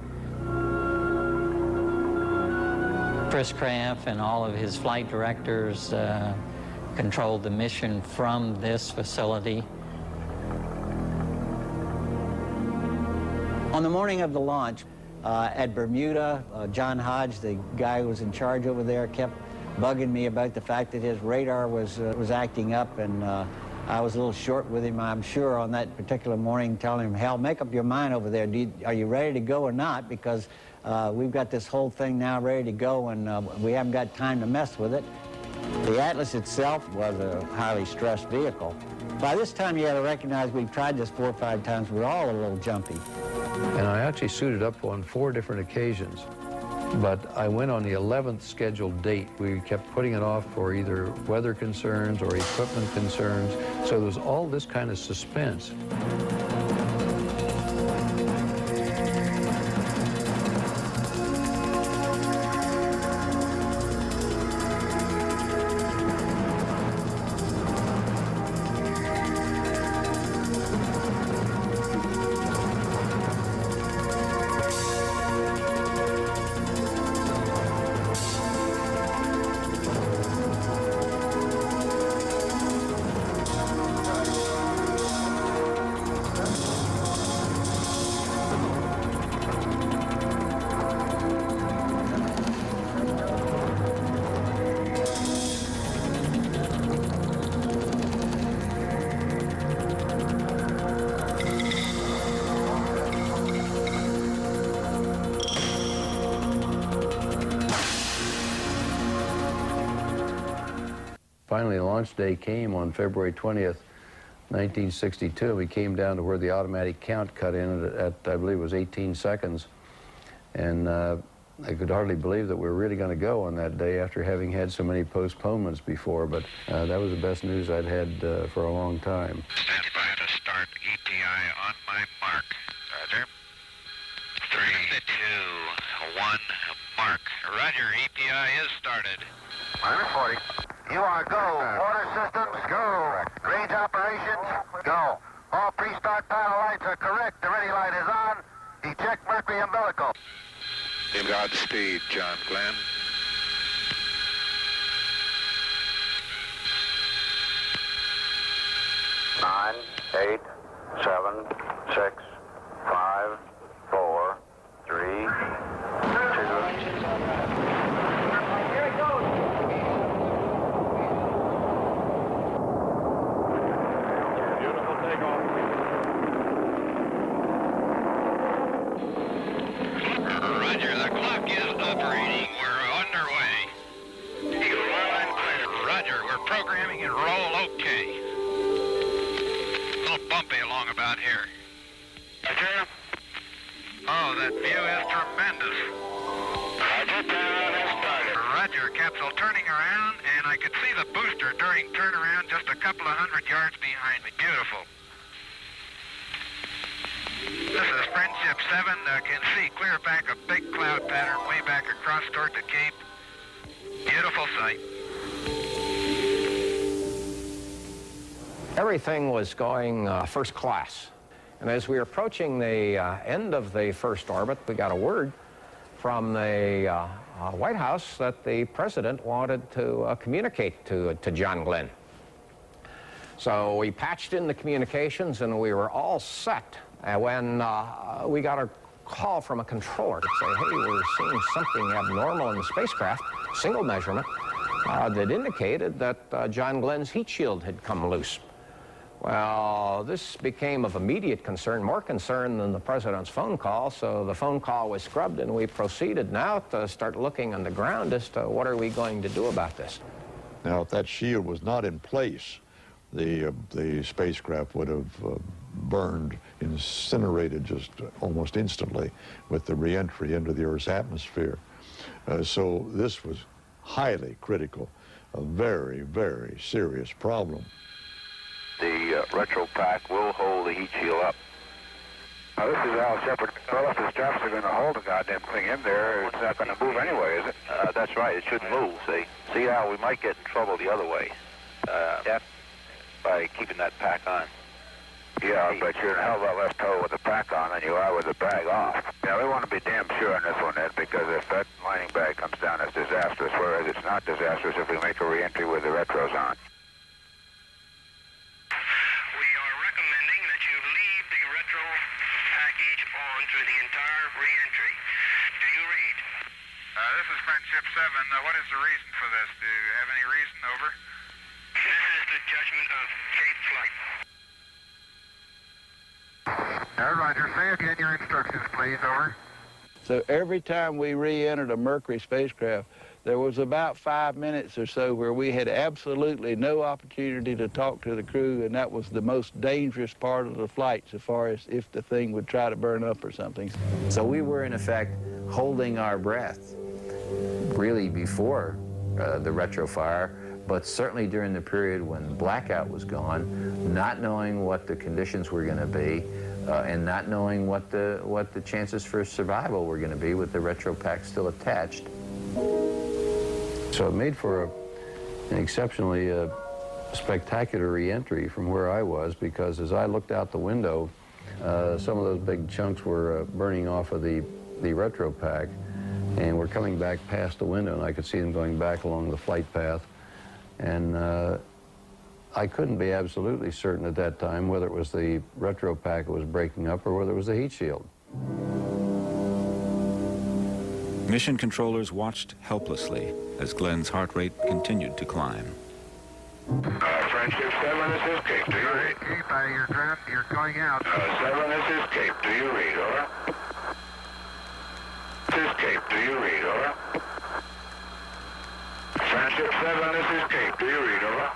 Chris Kraft and all of his flight directors controlled the mission from this facility. On the morning of the launch at Bermuda, John Hodge, the guy who was in charge over there, kept bugging me about the fact that his radar was acting up, and I was a little short with him, I'm sure, on that particular morning, telling him, Hal, make up your mind over there. Are you ready to go or not? Because we've got this whole thing now ready to go, and we haven't got time to mess with it. The Atlas itself was a highly stressed vehicle. By this time, you had to recognize we've tried this 4 or 5 times. We're all a little jumpy. And I actually suited up on 4 different occasions. But I went on the 11th scheduled date. We kept putting it off for either weather concerns or equipment concerns. So there was all this kind of suspense. finally launch day came on February 20th, 1962. We came down to where the automatic count cut in at I believe it was 18 seconds. And I could hardly believe that we were really going to go on that day after having had so many postponements before, but that was the best news I'd had for a long time. Stand by to start EPI on my mark. Roger. 3, 2, 1, mark. Roger, EPI is started. Minus 40. You are go. Order systems, go. Range operations, go. All pre-start panel lights are correct. The ready light is on. Eject Mercury umbilical. Godspeed, John Glenn. Nine, 8, 7, 6, 5, 4, 3, 2. Here it goes. Beautiful takeoff. Roger, the clock is operating. We're underway. Eagle, roll and clear. Roger, we're programming and roll okay. A little bumpy along about here. Roger. Oh, that view is tremendous. Roger, turnaround has started. Roger, capsule turning around, and I could see the booster during turnaround just a couple of hundred yards behind me. Beautiful. This is Friendship 7. Can see clear back a big cloud pattern way back across toward the Cape. Beautiful sight. Everything was going first class. And as we were approaching the end of the first orbit, we got a word from the White House that the president wanted to communicate to John Glenn. So we patched in the communications and we were all set. When we got a call from a controller to say, hey, we're seeing something abnormal in the spacecraft, single measurement, that indicated that John Glenn's heat shield had come loose. Well, this became of immediate concern, more concern than the president's phone call, so the phone call was scrubbed and we proceeded now to start looking on the ground as to what are we going to do about this. Now, if that shield was not in place, the spacecraft would have burned, incinerated just almost instantly with the reentry into the Earth's atmosphere. So this was highly critical, a very, very serious problem. The retro pack will hold the heat shield up. Now, this is Al Shepard. Well, if the straps are going to hold the goddamn thing in there, it's not going to move anyway, is it? That's right. It shouldn't move, see? See, Al, we might get in trouble the other way. Yeah. By keeping that pack on. Yeah, but you're in a hell of a lot less trouble with the pack on than you are with the bag off. Yeah, we want to be damn sure on this one, Ed, because if that lining bag comes down, it's disastrous, whereas it's not disastrous if we make a re-entry with the retros on. We are recommending that you leave the retro package on through the entire re-entry. Do you read? This is Friendship 7. What is the reason for this? Do you have any reason? Over. This is the judgment of Cape Flight. Roger, say again your instructions, please, over. So every time we re-entered a Mercury spacecraft, there was about 5 minutes or so where we had absolutely no opportunity to talk to the crew, and that was the most dangerous part of the flight so far as if the thing would try to burn up or something. So we were, in effect, holding our breath, really before the retro fire, but certainly during the period when blackout was gone, not knowing what the conditions were going to be, and not knowing what the chances for survival were going to be with the retro pack still attached. So it made for an exceptionally spectacular re-entry from where I was, because as I looked out the window, some of those big chunks were burning off of the retro pack, and were coming back past the window, and I could see them going back along the flight path. And I couldn't be absolutely certain at that time whether it was the retro pack that was breaking up or whether it was the heat shield. Mission controllers watched helplessly as Glenn's heart rate continued to climb. Friendship 7, this is Cape. Do you read? Cape, you're going out. 7, this is Cape. Do you read, over? This is Cape. Do you read, over? Friendship 7, this is Cape. Do you read, over?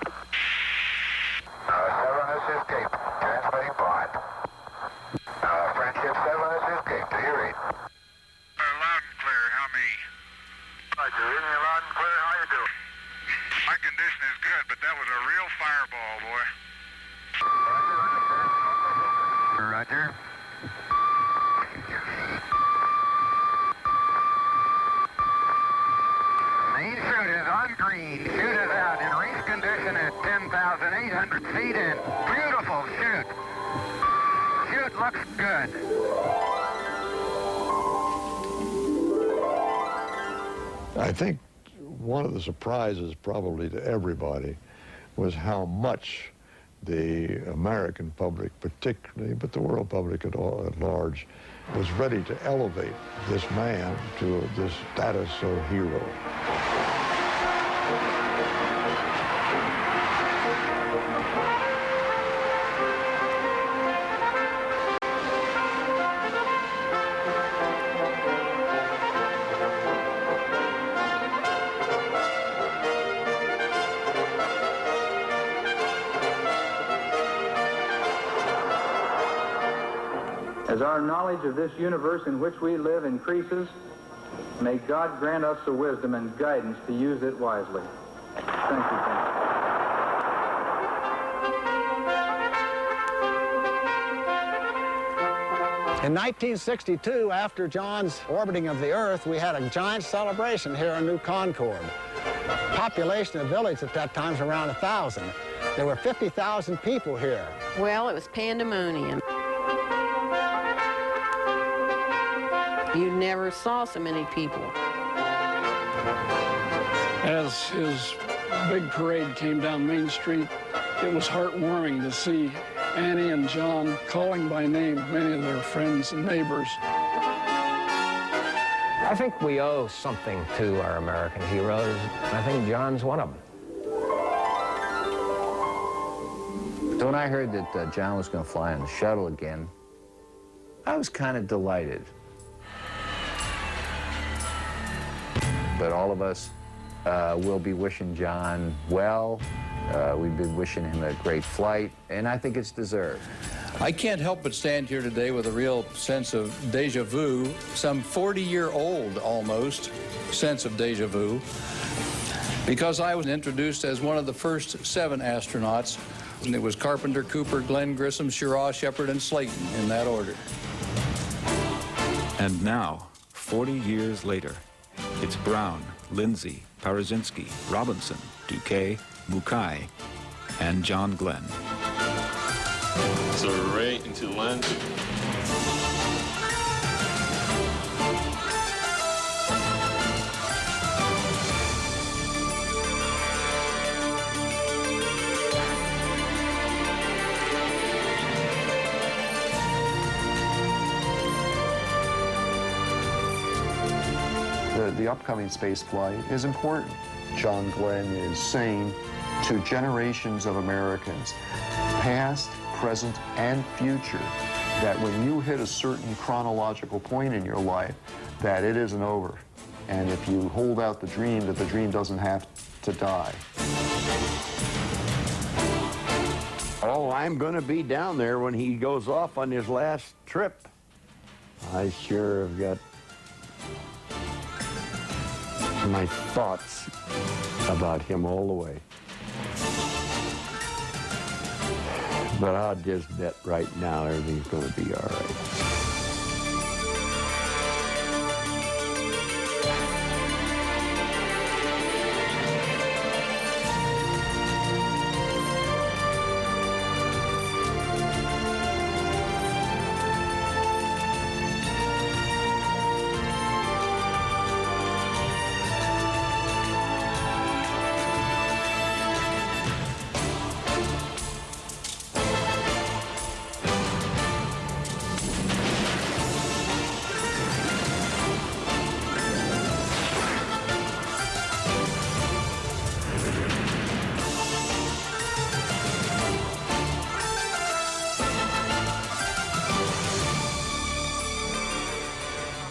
condition is good, but that was a real fireball, boy. Roger. Main chute is on green. Chute is out in race condition at 10,800 feet in. Beautiful chute. Chute looks good. I think one of the surprises probably to everybody was how much the American public particularly, but the world public at large, was ready to elevate this man to this status of hero. As our knowledge of this universe in which we live increases, may God grant us the wisdom and guidance to use it wisely. Thank you. In 1962, after John's orbiting of the Earth, we had a giant celebration here in New Concord. Population of the village at that time was around 1,000. There were 50,000 people here. Well, it was pandemonium. You never saw so many people. As his big parade came down Main Street, it was heartwarming to see Annie and John calling by name many of their friends and neighbors. I think we owe something to our American heroes. I think John's one of them. So when I heard that John was going to fly on the shuttle again, I was kind of delighted. But all of us will be wishing John well. We've been wishing him a great flight, and I think it's deserved. I can't help but stand here today with a real sense of deja vu, some 40-year-old almost sense of deja vu, because I was introduced as one of the first 7 astronauts, and it was Carpenter, Cooper, Glenn, Grissom, Schirra, Shepard, and Slayton in that order. And now, 40 years later, it's Brown, Lindsay, Parazinski, Robinson, Duque, Mukai, and John Glenn. So right into land. The upcoming space flight is important. John Glenn is saying to generations of Americans, past, present, and future, that when you hit a certain chronological point in your life, that it isn't over. And if you hold out the dream, that the dream doesn't have to die. Oh, I'm going to be down there when he goes off on his last trip. I sure have got my thoughts about him all the way. But I'll just bet right now everything's going to be all right.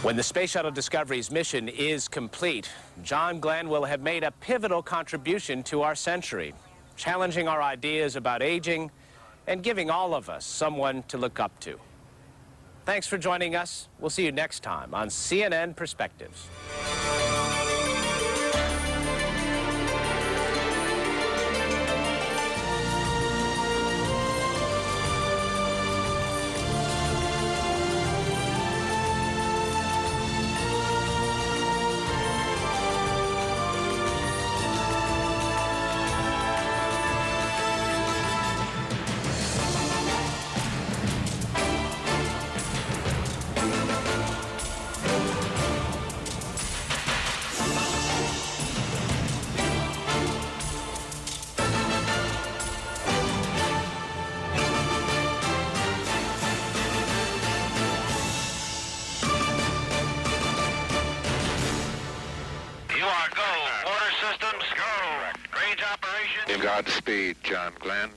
When the Space Shuttle Discovery's mission is complete, John Glenn will have made a pivotal contribution to our century, challenging our ideas about aging and giving all of us someone to look up to. Thanks for joining us. We'll see you next time on CNN Perspectives. Godspeed, John Glenn.